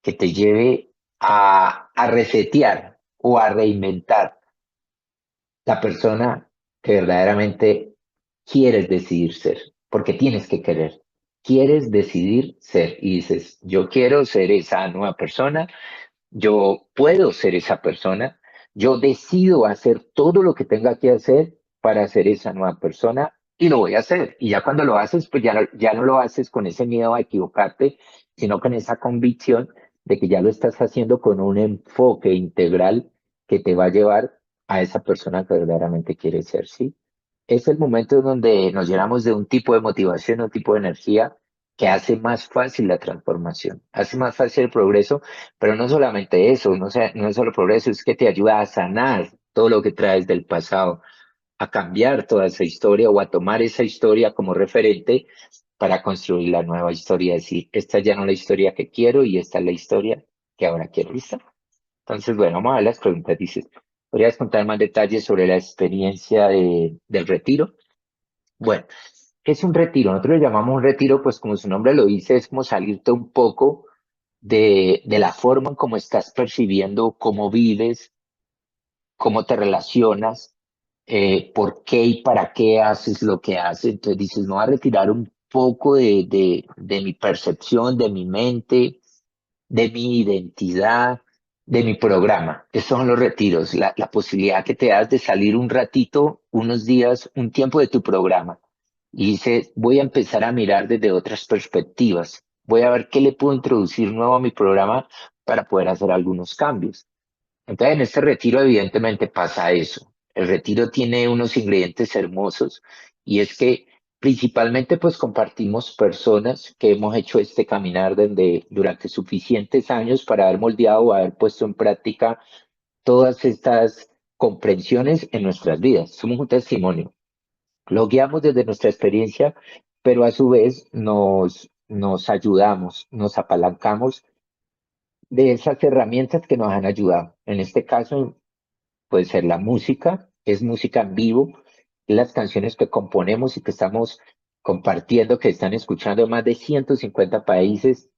que te lleve a resetear o a reinventar la persona que verdaderamente quieres decidir ser, porque tienes que querer. Quieres decidir ser y dices, yo quiero ser esa nueva persona, yo puedo ser esa persona, yo decido hacer todo lo que tenga que hacer para ser esa nueva persona y lo voy a hacer. Y ya cuando lo haces, pues ya no lo haces con ese miedo a equivocarte, sino con esa convicción de que ya lo estás haciendo con un enfoque integral que te va a llevar a esa persona que verdaderamente quieres ser, ¿sí? Es el momento donde nos llenamos de un tipo de motivación, un tipo de energía que hace más fácil la transformación, hace más fácil el progreso, pero no solamente eso, no es solo progreso, es que te ayuda a sanar todo lo que traes del pasado, a cambiar toda esa historia o a tomar esa historia como referente para construir la nueva historia, decir, esta ya no es la historia que quiero y esta es la historia que ahora quiero. ¿Listo? Entonces, bueno, vamos a ver las preguntas. Dices, ¿podrías contar más detalles sobre la experiencia del retiro? Bueno, ¿qué es un retiro? Nosotros le llamamos un retiro, pues como su nombre lo dice, es como salirte un poco de la forma en cómo estás percibiendo, cómo vives, cómo te relacionas, por qué y para qué haces lo que haces. Entonces dices, me voy a retirar un poco de mi percepción, de mi mente, de mi identidad, de mi programa. Esos son los retiros, la posibilidad que te das de salir un ratito, unos días, un tiempo de tu programa. Y dices, voy a empezar a mirar desde otras perspectivas. Voy a ver qué le puedo introducir nuevo a mi programa para poder hacer algunos cambios. Entonces, en este retiro evidentemente pasa eso. El retiro tiene unos ingredientes hermosos y es que principalmente pues compartimos personas que hemos hecho este caminar durante suficientes años para haber moldeado o haber puesto en práctica todas estas comprensiones en nuestras vidas. Somos un testimonio. Lo guiamos desde nuestra experiencia, pero a su vez nos ayudamos, nos apalancamos de esas herramientas que nos han ayudado. En este caso, puede ser la música, es música en vivo, las canciones que componemos y que estamos compartiendo, que están escuchando en más de 150 países.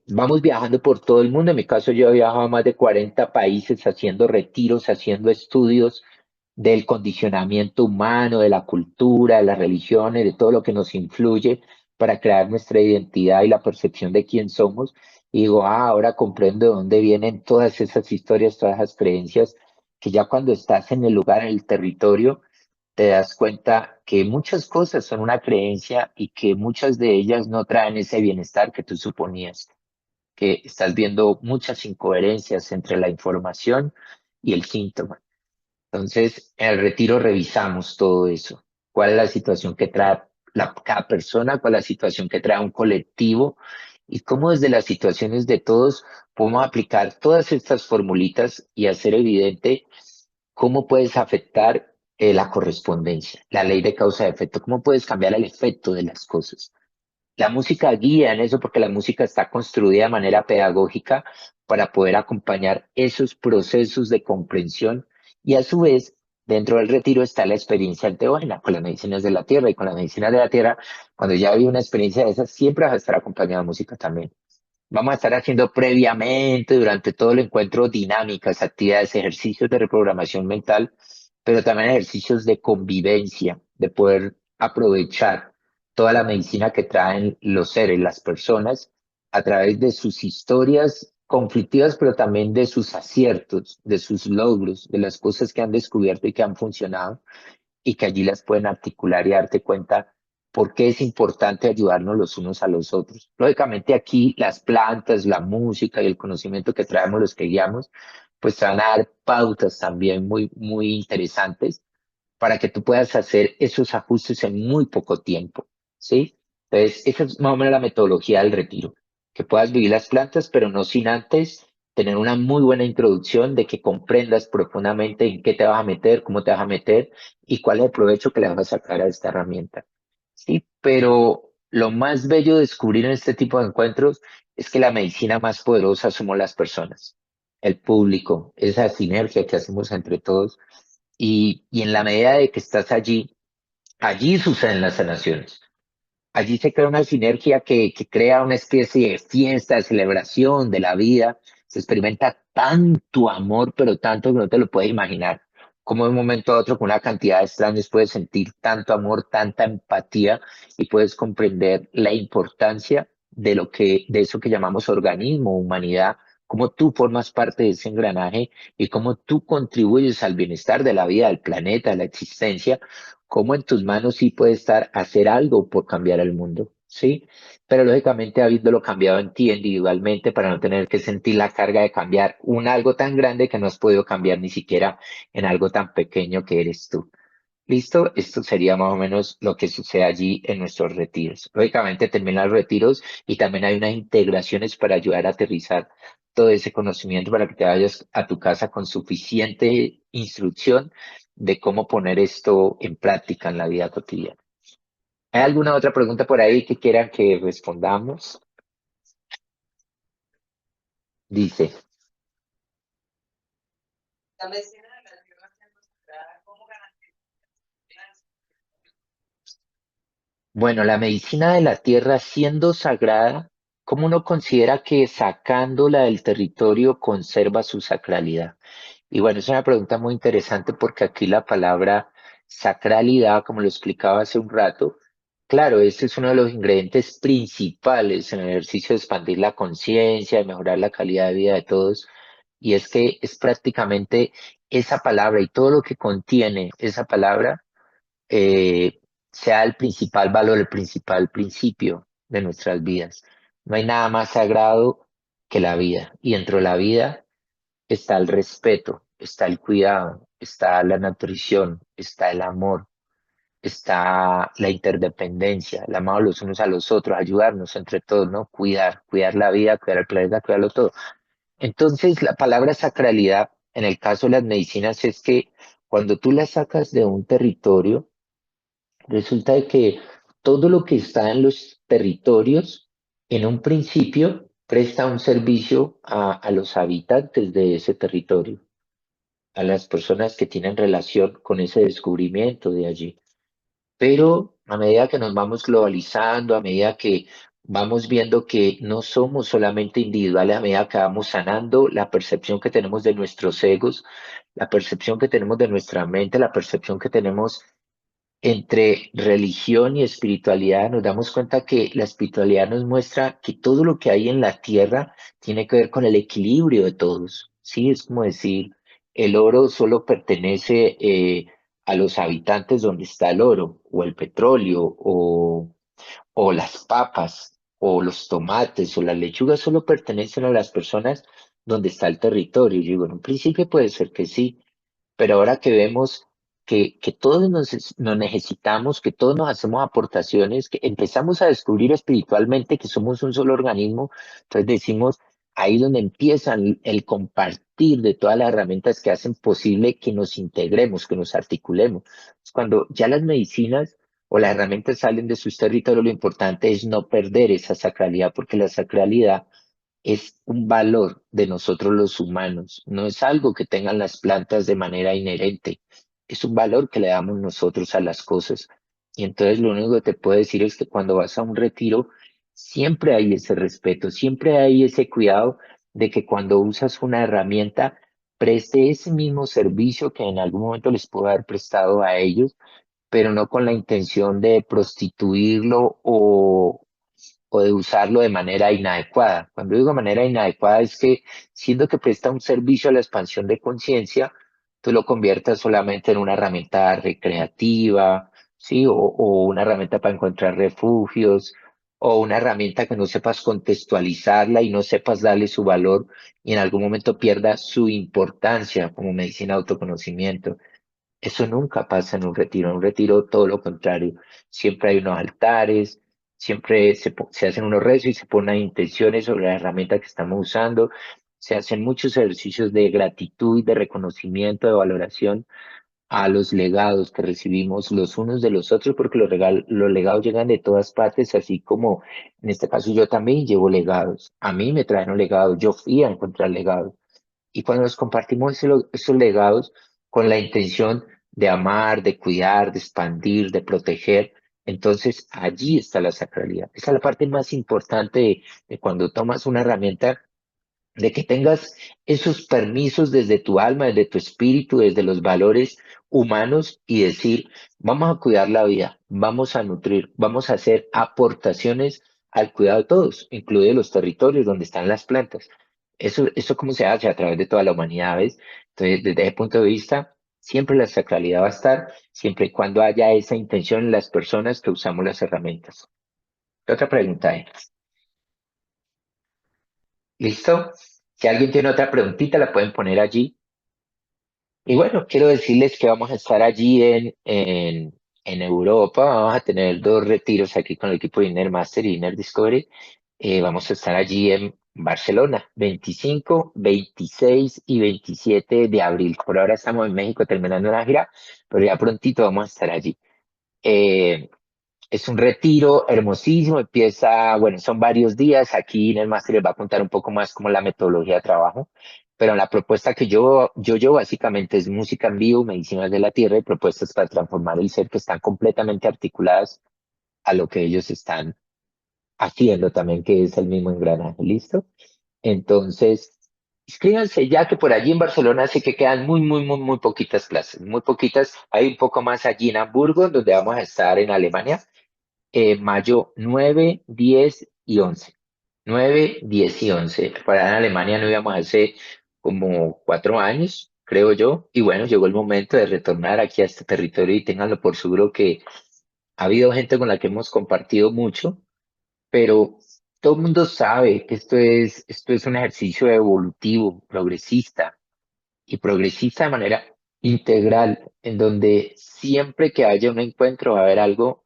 Vamos viajando por todo el mundo. En mi caso, yo he viajado a más de 40 países haciendo retiros, haciendo estudios del condicionamiento humano, de la cultura, de las religiones, de todo lo que nos influye para crear nuestra identidad y la percepción de quién somos. Y digo, ahora comprendo de dónde vienen todas esas historias, todas esas creencias que ya cuando estás en el lugar, en el territorio, te das cuenta que muchas cosas son una creencia y que muchas de ellas no traen ese bienestar que tú suponías, que estás viendo muchas incoherencias entre la información y el síntoma. Entonces, en el retiro revisamos todo eso. ¿Cuál es la situación que trae cada persona? ¿Cuál es la situación que trae un colectivo? Y cómo desde las situaciones de todos podemos aplicar todas estas formulitas y hacer evidente cómo puedes afectar la correspondencia, la ley de causa y efecto, cómo puedes cambiar el efecto de las cosas. La música guía en eso porque la música está construida de manera pedagógica para poder acompañar esos procesos de comprensión y a su vez dentro del retiro está la experiencia enteógena con las medicinas de la tierra y con las medicinas de la tierra, cuando ya hay una experiencia de esas, siempre vas a estar acompañado de música también. Vamos a estar haciendo previamente, durante todo el encuentro, dinámicas, actividades, ejercicios de reprogramación mental, pero también ejercicios de convivencia, de poder aprovechar toda la medicina que traen los seres, las personas, a través de sus historias conflictivas, pero también de sus aciertos, de sus logros, de las cosas que han descubierto y que han funcionado y que allí las pueden articular y darte cuenta por qué es importante ayudarnos los unos a los otros. Lógicamente aquí las plantas, la música y el conocimiento que traemos los que guiamos, pues te van a dar pautas también muy interesantes para que tú puedas hacer esos ajustes en muy poco tiempo, ¿sí? Entonces, esa es más o menos la metodología del retiro, que puedas vivir las plantas, pero no sin antes tener una muy buena introducción de que comprendas profundamente en qué te vas a meter, cómo te vas a meter y cuál es el provecho que le vas a sacar a esta herramienta, ¿sí? Pero lo más bello de descubrir en este tipo de encuentros es que la medicina más poderosa somos las personas, el público, esa sinergia que hacemos entre todos y en la medida de que estás allí, allí suceden las sanaciones. Allí se crea una sinergia que crea una especie de fiesta, de celebración de la vida. Se experimenta tanto amor, pero tanto que no te lo puedes imaginar. Como de un momento a otro, con una cantidad de extraños, puedes sentir tanto amor, tanta empatía y puedes comprender la importancia de de eso que llamamos organismo, humanidad, cómo tú formas parte de ese engranaje y cómo tú contribuyes al bienestar de la vida, del planeta, de la existencia cómo en tus manos sí puede estar hacer algo por cambiar el mundo, ¿sí? Pero lógicamente habiéndolo cambiado en ti individualmente para no tener que sentir la carga de cambiar un algo tan grande que no has podido cambiar ni siquiera en algo tan pequeño que eres tú. ¿Listo? Esto sería más o menos lo que sucede allí en nuestros retiros. Lógicamente terminan los retiros y también hay unas integraciones para ayudar a aterrizar todo ese conocimiento para que te vayas a tu casa con suficiente instrucción de cómo poner esto en práctica en la vida cotidiana. ¿Hay alguna otra pregunta por ahí que quieran que respondamos? Dice, bueno, la medicina de la tierra siendo sagrada, ¿cómo uno considera que sacándola del territorio conserva su sacralidad? Y bueno, es una pregunta muy interesante porque aquí la palabra sacralidad, como lo explicaba hace un rato, claro, este es uno de los ingredientes principales en el ejercicio de expandir la conciencia, de mejorar la calidad de vida de todos. Y es que es prácticamente esa palabra y todo lo que contiene esa palabra sea el principal valor, el principal principio de nuestras vidas. No hay nada más sagrado que la vida. Y dentro de la vida está el respeto, está el cuidado, está la nutrición, está el amor, está la interdependencia, el amado los unos a los otros, ayudarnos entre todos, ¿no? Cuidar la vida, cuidar el planeta, cuidarlo todo. Entonces, la palabra sacralidad, en el caso de las medicinas, es que cuando tú las sacas de un territorio, resulta de que todo lo que está en los territorios, en un principio, presta un servicio a los habitantes de ese territorio, a las personas que tienen relación con ese descubrimiento de allí. Pero a medida que nos vamos globalizando, a medida que vamos viendo que no somos solamente individuales, a medida que vamos sanando la percepción que tenemos de nuestros egos, la percepción que tenemos de nuestra mente, la percepción que tenemos entre religión y espiritualidad, nos damos cuenta que la espiritualidad nos muestra que todo lo que hay en la tierra tiene que ver con el equilibrio de todos. Sí, es como decir, el oro solo pertenece a los habitantes donde está el oro, o el petróleo, o las papas, o los tomates, o las lechugas solo pertenecen a las personas donde está el territorio. Yo digo, en un principio puede ser que sí, pero ahora que vemos que todos nos necesitamos, que todos nos hacemos aportaciones, que empezamos a descubrir espiritualmente que somos un solo organismo, entonces decimos, ahí donde empieza el compartir de todas las herramientas que hacen posible que nos integremos, que nos articulemos. Cuando ya las medicinas o las herramientas salen de sus territorios, lo importante es no perder esa sacralidad, porque la sacralidad es un valor de nosotros los humanos, no es algo que tengan las plantas de manera inherente, es un valor que le damos nosotros a las cosas. Y entonces lo único que te puedo decir es que cuando vas a un retiro, siempre hay ese respeto, siempre hay ese cuidado de que cuando usas una herramienta, preste ese mismo servicio que en algún momento les puedo haber prestado a ellos, pero no con la intención de prostituirlo o de usarlo de manera inadecuada. Cuando digo manera inadecuada es que siendo que presta un servicio a la expansión de conciencia, tú lo conviertas solamente en una herramienta recreativa, ¿sí? O una herramienta para encontrar refugios, o una herramienta que no sepas contextualizarla y no sepas darle su valor y en algún momento pierda su importancia como medicina de autoconocimiento. Eso nunca pasa en un retiro todo lo contrario. Siempre hay unos altares, siempre se hacen unos rezos y se ponen intenciones sobre la herramienta que estamos usando. Se hacen muchos ejercicios de gratitud, de reconocimiento, de valoración a los legados que recibimos los unos de los otros, porque los legados llegan de todas partes, así como en este caso yo también llevo legados. A mí me trajeron legados, yo fui a encontrar legados. Y cuando nos compartimos esos legados con la intención de amar, de cuidar, de expandir, de proteger, entonces allí está la sacralidad. Esa es la parte más importante de cuando tomas una herramienta, de que tengas esos permisos desde tu alma, desde tu espíritu, desde los valores humanos y decir, vamos a cuidar la vida, vamos a nutrir, vamos a hacer aportaciones al cuidado de todos, incluidos los territorios donde están las plantas. Eso cómo se hace a través de toda la humanidad, ¿ves? Entonces, desde ese punto de vista, siempre la sacralidad va a estar, siempre y cuando haya esa intención en las personas que usamos las herramientas. ¿Qué otra pregunta hay? ¿Listo? Si alguien tiene otra preguntita, la pueden poner allí. Y bueno, quiero decirles que vamos a estar allí en Europa. Vamos a tener dos retiros aquí con el equipo de Inner Master y Inner Discovery. Vamos a estar allí en Barcelona, 25, 26 y 27 de abril. Por ahora estamos en México terminando la gira, pero ya prontito vamos a estar allí. Eh, es un retiro hermosísimo, empieza, bueno, son varios días. Aquí en el máster les va a contar un poco más como la metodología de trabajo, pero la propuesta que yo básicamente es música en vivo, medicinas de la tierra y propuestas para transformar el ser que están completamente articuladas a lo que ellos están haciendo también, que es el mismo engranaje, ¿listo? Entonces, inscríbanse ya que por allí en Barcelona sé que quedan muy poquitas plazas, muy poquitas. Hay un poco más allí en Hamburgo, donde vamos a estar en Alemania mayo 9, 10 y 11. 9, 10 y 11. Para en Alemania no íbamos hace como 4 años, creo yo. Y bueno, llegó el momento de retornar aquí a este territorio y ténganlo por seguro que ha habido gente con la que hemos compartido mucho, pero todo el mundo sabe que esto es un ejercicio evolutivo, progresista y progresista de manera integral, en donde siempre que haya un encuentro va a haber algo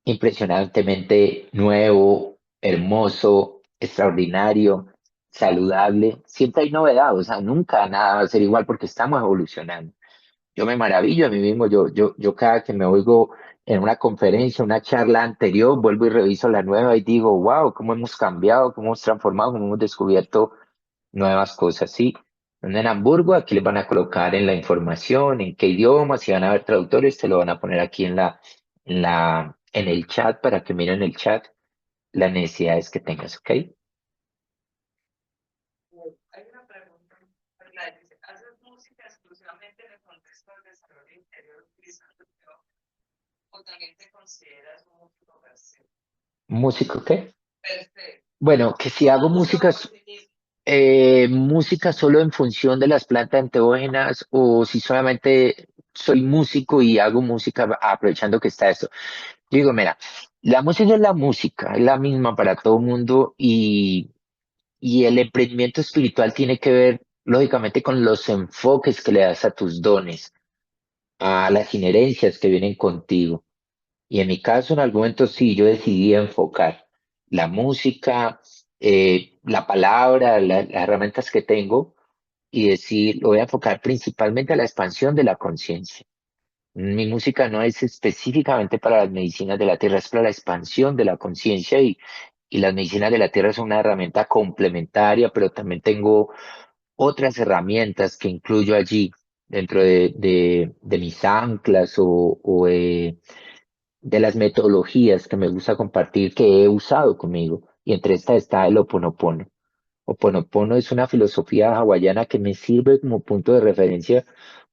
impresionantemente nuevo, hermoso, extraordinario, saludable. Siempre hay novedad, o sea, nunca nada va a ser igual porque estamos evolucionando. yo me maravillo a mí mismo, yo cada que me oigo en una conferencia, una charla anterior, vuelvo y reviso la nueva y digo, wow, cómo hemos cambiado, cómo hemos transformado, cómo hemos descubierto nuevas cosas, ¿sí? En Hamburgo, aquí les van a colocar en la información, en qué idioma, si van a ver traductores, te lo van a poner aquí en el chat para que miren el chat las necesidades que tengas, ¿ok? Hay una pregunta, ¿verdad? Dice, ¿haces música exclusivamente en el contexto del desarrollo interior utilizando el piano? ¿O también te consideras un músico per se? ¿Músico qué? Per se. Bueno, que si hago Músico música, por sí mismo. música solo en función de las plantas enteógenas o si solamente soy músico y hago música aprovechando que está esto. Yo digo, mira, la música es la música, es la misma para todo mundo y el emprendimiento espiritual tiene que ver, lógicamente, con los enfoques que le das a tus dones, a las inherencias que vienen contigo. Y en mi caso, en algún momento sí, yo decidí enfocar la música, la palabra, las herramientas que tengo y decir, lo voy a enfocar principalmente a la expansión de la conciencia. Mi música no es específicamente para las medicinas de la tierra, es para la expansión de la conciencia y las medicinas de la tierra son una herramienta complementaria, pero también tengo otras herramientas que incluyo allí dentro de mis anclas de las metodologías que me gusta compartir que he usado conmigo. Y entre estas está el Oponopono. Oponopono es una filosofía hawaiana que me sirve como punto de referencia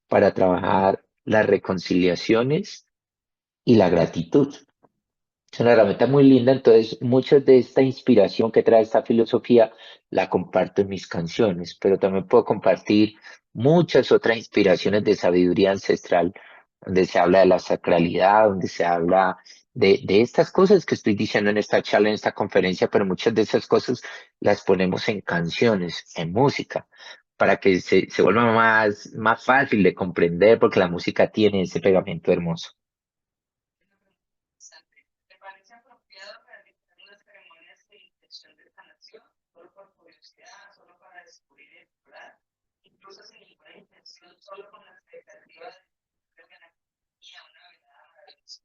para trabajar las reconciliaciones y la gratitud. Es una herramienta muy linda, entonces mucha de esta inspiración que trae esta filosofía la comparto en mis canciones, pero también puedo compartir muchas otras inspiraciones de sabiduría ancestral, donde se habla de la sacralidad, donde se habla de estas cosas que estoy diciendo en esta charla, en esta conferencia, pero muchas de esas cosas las ponemos en canciones, en música, para que se vuelva más fácil de comprender, porque la música tiene ese pegamento hermoso. Interesante. ¿Te parece apropiado realizar unas ceremonias de intención de sanación? Solo por curiosidad, solo para descubrir y explorar, incluso sin ninguna intención, solo con la expectativa de una energía, una velada maravillosa.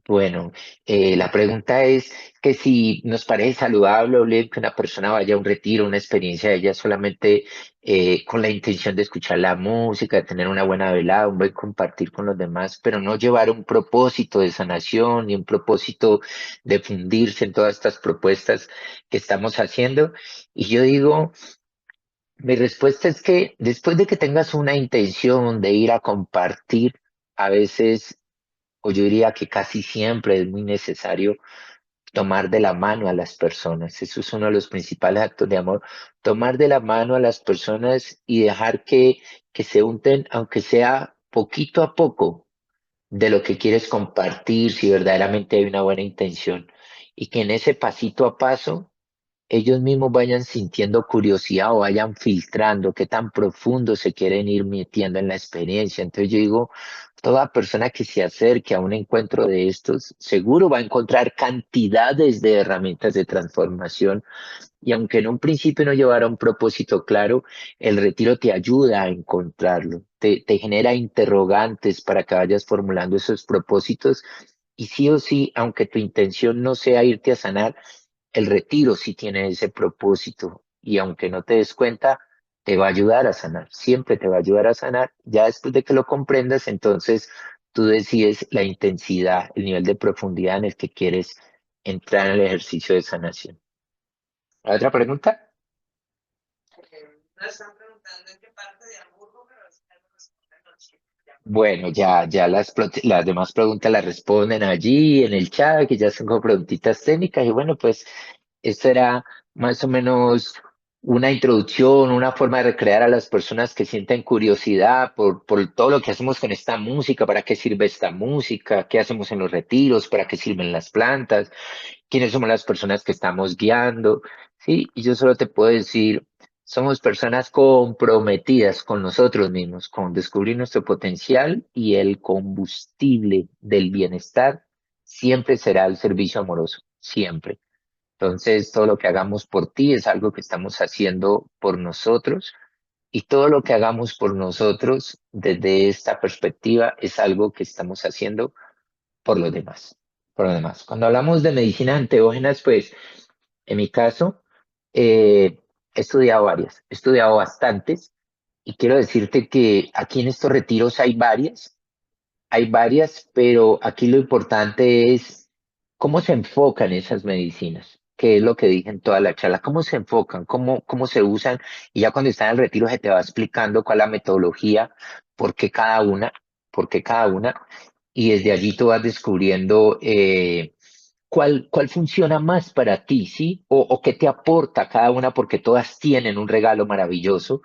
Bueno, la pregunta es que si nos parece saludable o bien que una persona vaya a un retiro, una experiencia de ella solamente con la intención de escuchar la música, de tener una buena velada, un buen compartir con los demás, pero no llevar un propósito de sanación ni un propósito de fundirse en todas estas propuestas que estamos haciendo. Y yo digo, mi respuesta es que después de que tengas una intención de ir a compartir, a veces o yo diría que casi siempre es muy necesario tomar de la mano a las personas. Eso es uno de los principales actos de amor. Tomar de la mano a las personas y dejar que se unten, aunque sea poquito a poco, de lo que quieres compartir, si verdaderamente hay una buena intención. Y que en ese pasito a paso ellos mismos vayan sintiendo curiosidad o vayan filtrando qué tan profundo se quieren ir metiendo en la experiencia. Entonces yo digo, toda persona que se acerque a un encuentro de estos, seguro va a encontrar cantidades de herramientas de transformación y aunque en un principio no llevara un propósito claro, el retiro te ayuda a encontrarlo, te genera interrogantes para que vayas formulando esos propósitos y sí o sí, aunque tu intención no sea irte a sanar, el retiro sí tiene ese propósito y aunque no te des cuenta, te va a ayudar a sanar, siempre te va a ayudar a sanar. Ya después de que lo comprendas, entonces tú decides la intensidad, el nivel de profundidad en el que quieres entrar en el ejercicio de sanación. ¿Otra pregunta? Nos están preguntando en qué parte de Hamburgo, pero es que no responden los chicos. Bueno, ya las demás preguntas las responden allí en el chat, que ya son como preguntitas técnicas. Y bueno, pues esto era más o menos una introducción, una forma de recrear a las personas que sienten curiosidad por todo lo que hacemos con esta música, para qué sirve esta música, qué hacemos en los retiros, para qué sirven las plantas, quiénes somos las personas que estamos guiando, ¿sí? Y yo solo te puedo decir, somos personas comprometidas con nosotros mismos, con descubrir nuestro potencial y el combustible del bienestar siempre será el servicio amoroso, siempre. Entonces, todo lo que hagamos por ti es algo que estamos haciendo por nosotros Y todo lo que hagamos por nosotros desde esta perspectiva es algo que estamos haciendo por los demás, por los demás. Cuando hablamos de medicinas enteógenas, pues en mi caso, he estudiado varias, he estudiado bastantes y quiero decirte que aquí en estos retiros hay varias, pero aquí lo importante es cómo se enfocan esas medicinas, que es lo que dije en toda la charla, cómo se enfocan, cómo se usan, y ya cuando están en el retiro se te va explicando cuál es la metodología, por qué cada una, por qué cada una, y desde allí tú vas descubriendo cuál funciona más para ti, ¿sí? O qué te aporta cada una, porque todas tienen un regalo maravilloso,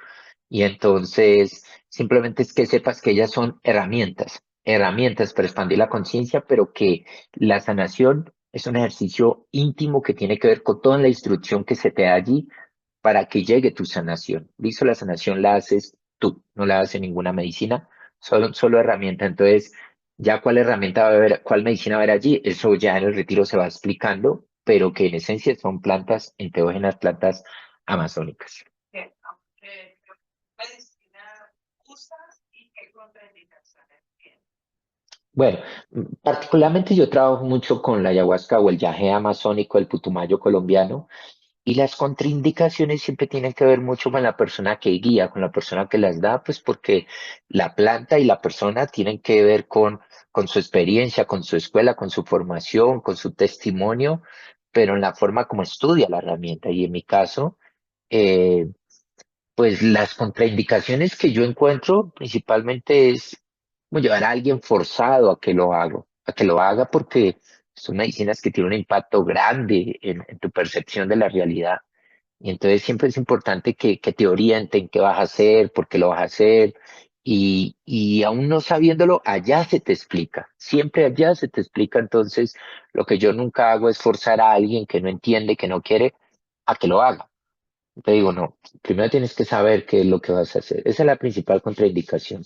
y entonces simplemente es que sepas que ellas son herramientas para expandir la conciencia, pero que la sanación es un ejercicio íntimo que tiene que ver con toda la instrucción que se te da allí para que llegue tu sanación. Listo, la sanación la haces tú, no la hace ninguna medicina, solo herramienta. Entonces, ya cuál herramienta va a haber, cuál medicina va a haber allí, eso ya en el retiro se va explicando, pero que en esencia son plantas enteógenas, plantas amazónicas. ¿Qué medicina usas y qué contraindicaciones tiene? Bueno, particularmente yo trabajo mucho con la ayahuasca o el yagé amazónico, el putumayo colombiano, y las contraindicaciones siempre tienen que ver mucho con la persona que guía, con la persona que las da, pues porque la planta y la persona tienen que ver con su experiencia, con su escuela, con su formación, con su testimonio, pero en la forma como estudia la herramienta. Y en mi caso, eh, pues las contraindicaciones que yo encuentro principalmente es como llevar a alguien forzado a que lo haga porque son medicinas que tienen un impacto grande en tu percepción de la realidad. Y entonces siempre es importante que te orienten qué vas a hacer, por qué lo vas a hacer. Y aún no sabiéndolo, allá se te explica. Siempre allá se te explica. Entonces, lo que yo nunca hago es forzar a alguien que no entiende, que no quiere, a que lo haga. Te digo, no, primero tienes que saber qué es lo que vas a hacer. Esa es la principal contraindicación.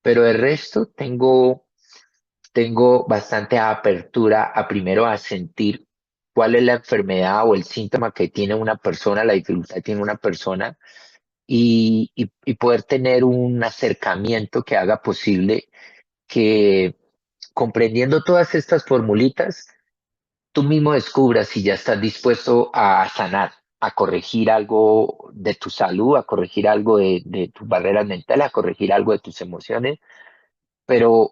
Pero el resto tengo bastante apertura a primero a sentir cuál es la enfermedad o el síntoma que tiene una persona, la dificultad que tiene una persona y poder tener un acercamiento que haga posible que comprendiendo todas estas formulitas, tú mismo descubras si ya estás dispuesto a sanar, a corregir algo de tu salud, a corregir algo de tus barreras mentales, a corregir algo de tus emociones, pero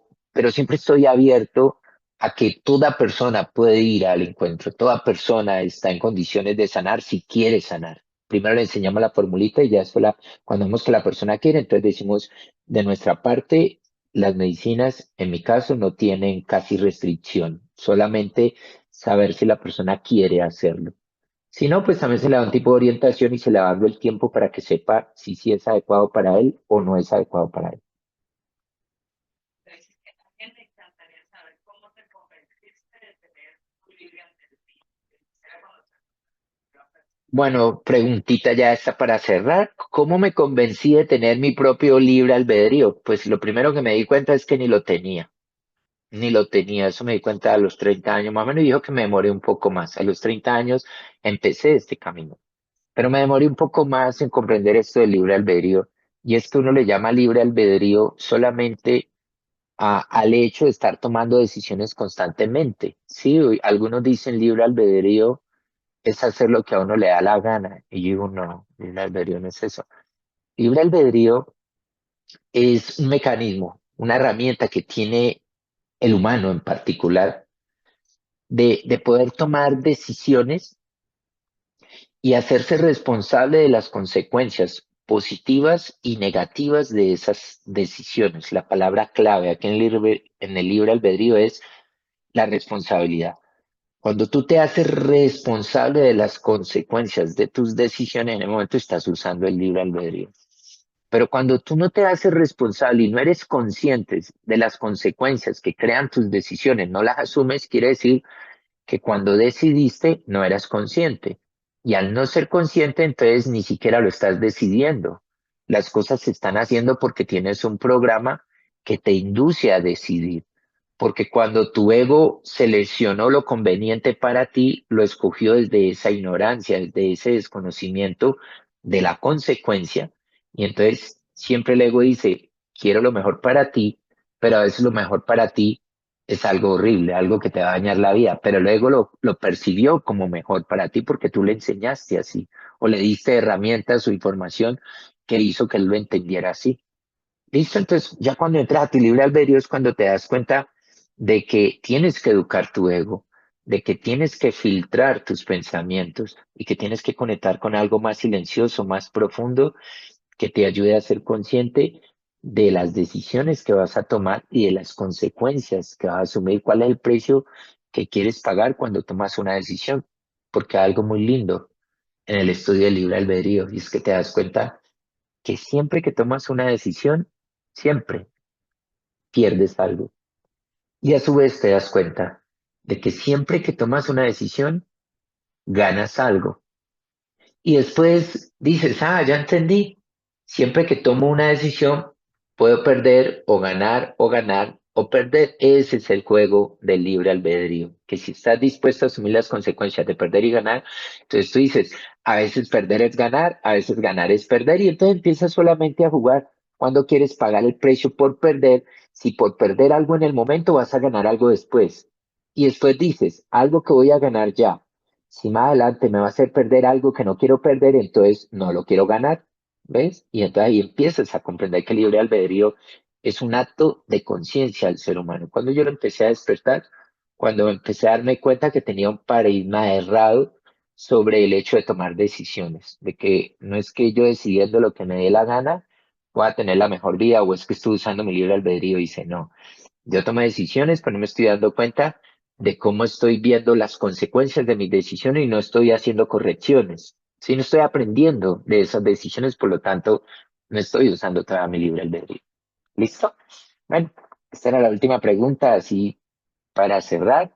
siempre estoy abierto a que toda persona puede ir al encuentro, toda persona está en condiciones de sanar si quiere sanar. Primero le enseñamos la formulita y ya después cuando vemos que la persona quiere, entonces decimos de nuestra parte, las medicinas, en mi caso, no tienen casi restricción, solamente saber si la persona quiere hacerlo. Si no, pues también se le da un tipo de orientación y se le va dando el tiempo para que sepa si sí es adecuado para él o no es adecuado para él. Entonces, que también me encantaría saber cómo te convenciste de tener tu libre albedrío. Quisiera conocer tu propia Bueno, preguntita ya está para cerrar. ¿Cómo me convencí de tener mi propio libre albedrío? Pues lo primero que me di cuenta es que ni lo tenía, ni lo tenía. Eso me di cuenta a los 30 años, más o menos, y dijo que me demoré un poco más. A los 30 años empecé este camino, pero me demoré un poco más en comprender esto del libre albedrío. Y es que uno le llama libre albedrío solamente al hecho de estar tomando decisiones constantemente. Sí, algunos dicen libre albedrío es hacer lo que a uno le da la gana. Y yo digo, no, libre albedrío no es eso. Libre albedrío es un mecanismo, una herramienta que tiene el humano en particular de poder tomar decisiones y hacerse responsable de las consecuencias positivas y negativas de esas decisiones. La palabra clave aquí en el libre albedrío es la responsabilidad. Cuando tú te haces responsable de las consecuencias de tus decisiones, en el momento estás usando el libre albedrío. Pero cuando tú no te haces responsable y no eres consciente de las consecuencias que crean tus decisiones, no las asumes, quiere decir que cuando decidiste no eras consciente. Y al no ser consciente, entonces ni siquiera lo estás decidiendo. Las cosas se están haciendo porque tienes un programa que te induce a decidir. Porque cuando tu ego seleccionó lo conveniente para ti, lo escogió desde esa ignorancia, desde ese desconocimiento de la consecuencia. Y entonces siempre el ego dice, quiero lo mejor para ti, pero a veces lo mejor para ti es algo horrible, algo que te va a dañar la vida, pero el ego lo percibió como mejor para ti porque tú le enseñaste así o le diste herramientas o información que hizo que él lo entendiera así. ¿Listo? Entonces, ya cuando entras a tu libre albedrío es cuando te das cuenta de que tienes que educar tu ego, de que tienes que filtrar tus pensamientos y que tienes que conectar con algo más silencioso, más profundo, que te ayude a ser consciente de las decisiones que vas a tomar y de las consecuencias que vas a asumir, cuál es el precio que quieres pagar cuando tomas una decisión. Porque hay algo muy lindo en el estudio del libre albedrío y es que te das cuenta que siempre que tomas una decisión, siempre pierdes algo. Y a su vez te das cuenta de que siempre que tomas una decisión, ganas algo. Y después dices, ya entendí. Siempre que tomo una decisión, puedo perder o ganar o perder. Ese es el juego del libre albedrío. Que si estás dispuesto a asumir las consecuencias de perder y ganar, entonces tú dices, a veces perder es ganar, a veces ganar es perder. Y entonces empiezas solamente a jugar cuando quieres pagar el precio por perder. Si por perder algo en el momento vas a ganar algo después. Y después dices, algo que voy a ganar ya. Si más adelante me va a hacer perder algo que no quiero perder, entonces no lo quiero ganar, ¿ves? Y entonces ahí empiezas a comprender que el libre albedrío es un acto de conciencia del ser humano. Cuando yo lo empecé a despertar, cuando empecé a darme cuenta que tenía un paradigma errado sobre el hecho de tomar decisiones, de que no es que yo decidiendo lo que me dé la gana, voy a tener la mejor vida o es que estoy usando mi libre albedrío y dice no. Yo tomo decisiones, pero no me estoy dando cuenta de cómo estoy viendo las consecuencias de mis decisiones y no estoy haciendo correcciones. Si no estoy aprendiendo de esas decisiones, por lo tanto, no estoy usando toda mi libre albedrío. ¿Listo? Bueno, esta era la última pregunta, así para cerrar.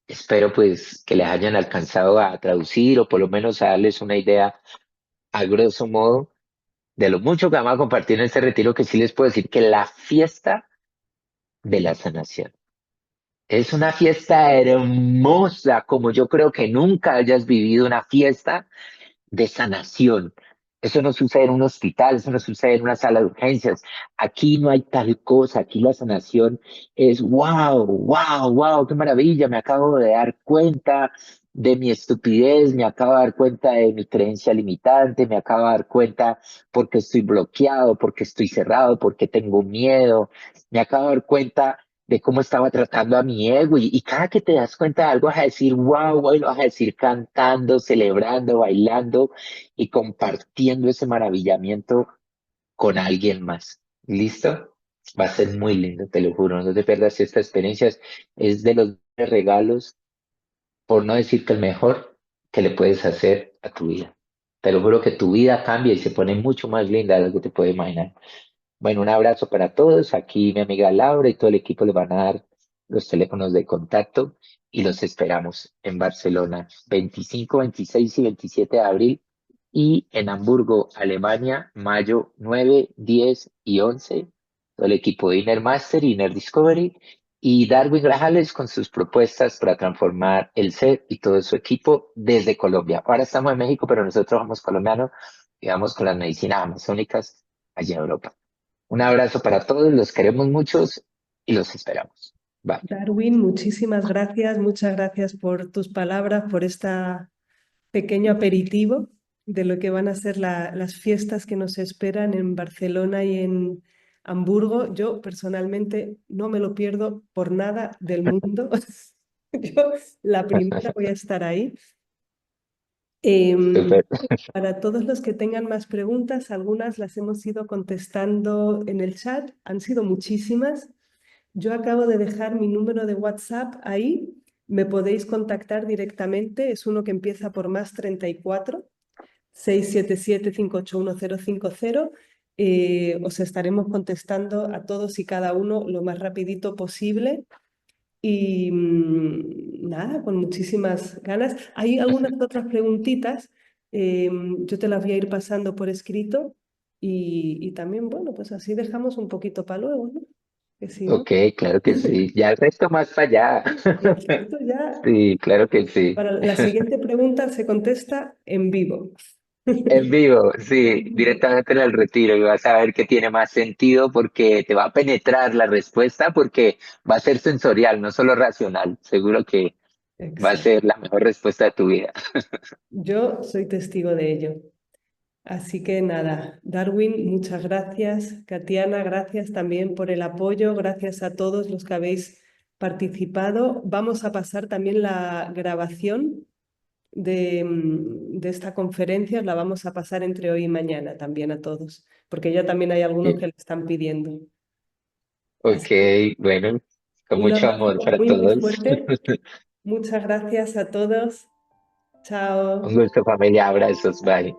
Espero pues que les hayan alcanzado a traducir o por lo menos a darles una idea a grosso modo de lo mucho que vamos a compartir en este retiro, que sí les puedo decir que la fiesta de la sanación. Es una fiesta hermosa, como yo creo que nunca hayas vivido una fiesta de sanación. Eso no sucede en un hospital, eso no sucede en una sala de urgencias. Aquí no hay tal cosa, aquí la sanación es wow, wow, wow, qué maravilla. Me acabo de dar cuenta de mi estupidez, me acabo de dar cuenta de mi creencia limitante, me acabo de dar cuenta porque estoy bloqueado, porque estoy cerrado, porque tengo miedo, me acabo de dar cuenta de cómo estaba tratando a mi ego y cada que te das cuenta de algo vas a decir wow, wow, y lo vas a decir cantando, celebrando, bailando y compartiendo ese maravillamiento con alguien más. ¿Listo? Va a ser muy lindo, te lo juro, no te pierdas esta experiencia, es de los regalos, por no decir que el mejor que le puedes hacer a tu vida. Te lo juro que tu vida cambia y se pone mucho más linda de lo que te puedes imaginar. Bueno, un abrazo para todos. Aquí mi amiga Laura y todo el equipo le van a dar los teléfonos de contacto y los esperamos en Barcelona, 25, 26 y 27 de abril y en Hamburgo, Alemania, mayo 9, 10 y 11. Todo el equipo de Inner Master, Inner Discovery y Darwin Grajales con sus propuestas para transformar el ser y todo su equipo desde Colombia. Ahora estamos en México, pero nosotros somos colombianos y vamos con las medicinas amazónicas allá en Europa. Un abrazo para todos, los queremos muchos y los esperamos. Bye. Darwin, muchísimas gracias, muchas gracias por tus palabras, por este pequeño aperitivo de lo que van a ser las fiestas que nos esperan en Barcelona y en Hamburgo. Yo personalmente no me lo pierdo por nada del mundo. Yo la primera voy a estar ahí. Súper. Para todos los que tengan más preguntas, algunas las hemos ido contestando en el chat, han sido muchísimas. Yo acabo de dejar mi número de WhatsApp ahí, me podéis contactar directamente, es uno que empieza por más 34 677 581 050. Os estaremos contestando a todos y cada uno lo más rapidito posible. Y nada, con muchísimas ganas. Hay algunas otras preguntitas, yo te las voy a ir pasando por escrito y también, bueno, pues así dejamos un poquito para luego, ¿no? Que si no, Ok, claro que sí. Ya el resto más para allá. el resto ya, Sí, claro que sí. para la siguiente pregunta se contesta en vivo. En vivo, sí, directamente en el retiro y vas a ver que tiene más sentido porque te va a penetrar la respuesta porque va a ser sensorial, no solo racional. Seguro que va a Exacto. ser la mejor respuesta de tu vida. Yo soy testigo de ello. Así que nada, Darwin, muchas gracias. Katiana, gracias también por el apoyo. Gracias a todos los que habéis participado. Vamos a pasar también la grabación de esta conferencia, la vamos a pasar entre hoy y mañana también a todos, porque ya también hay algunos que le están pidiendo. Ok, Así que bueno, con un mucho abrazo amor para muy, muy todos. fuerte. Muchas gracias a todos. Un Chao. gusto, familia. Abrazos. Bye.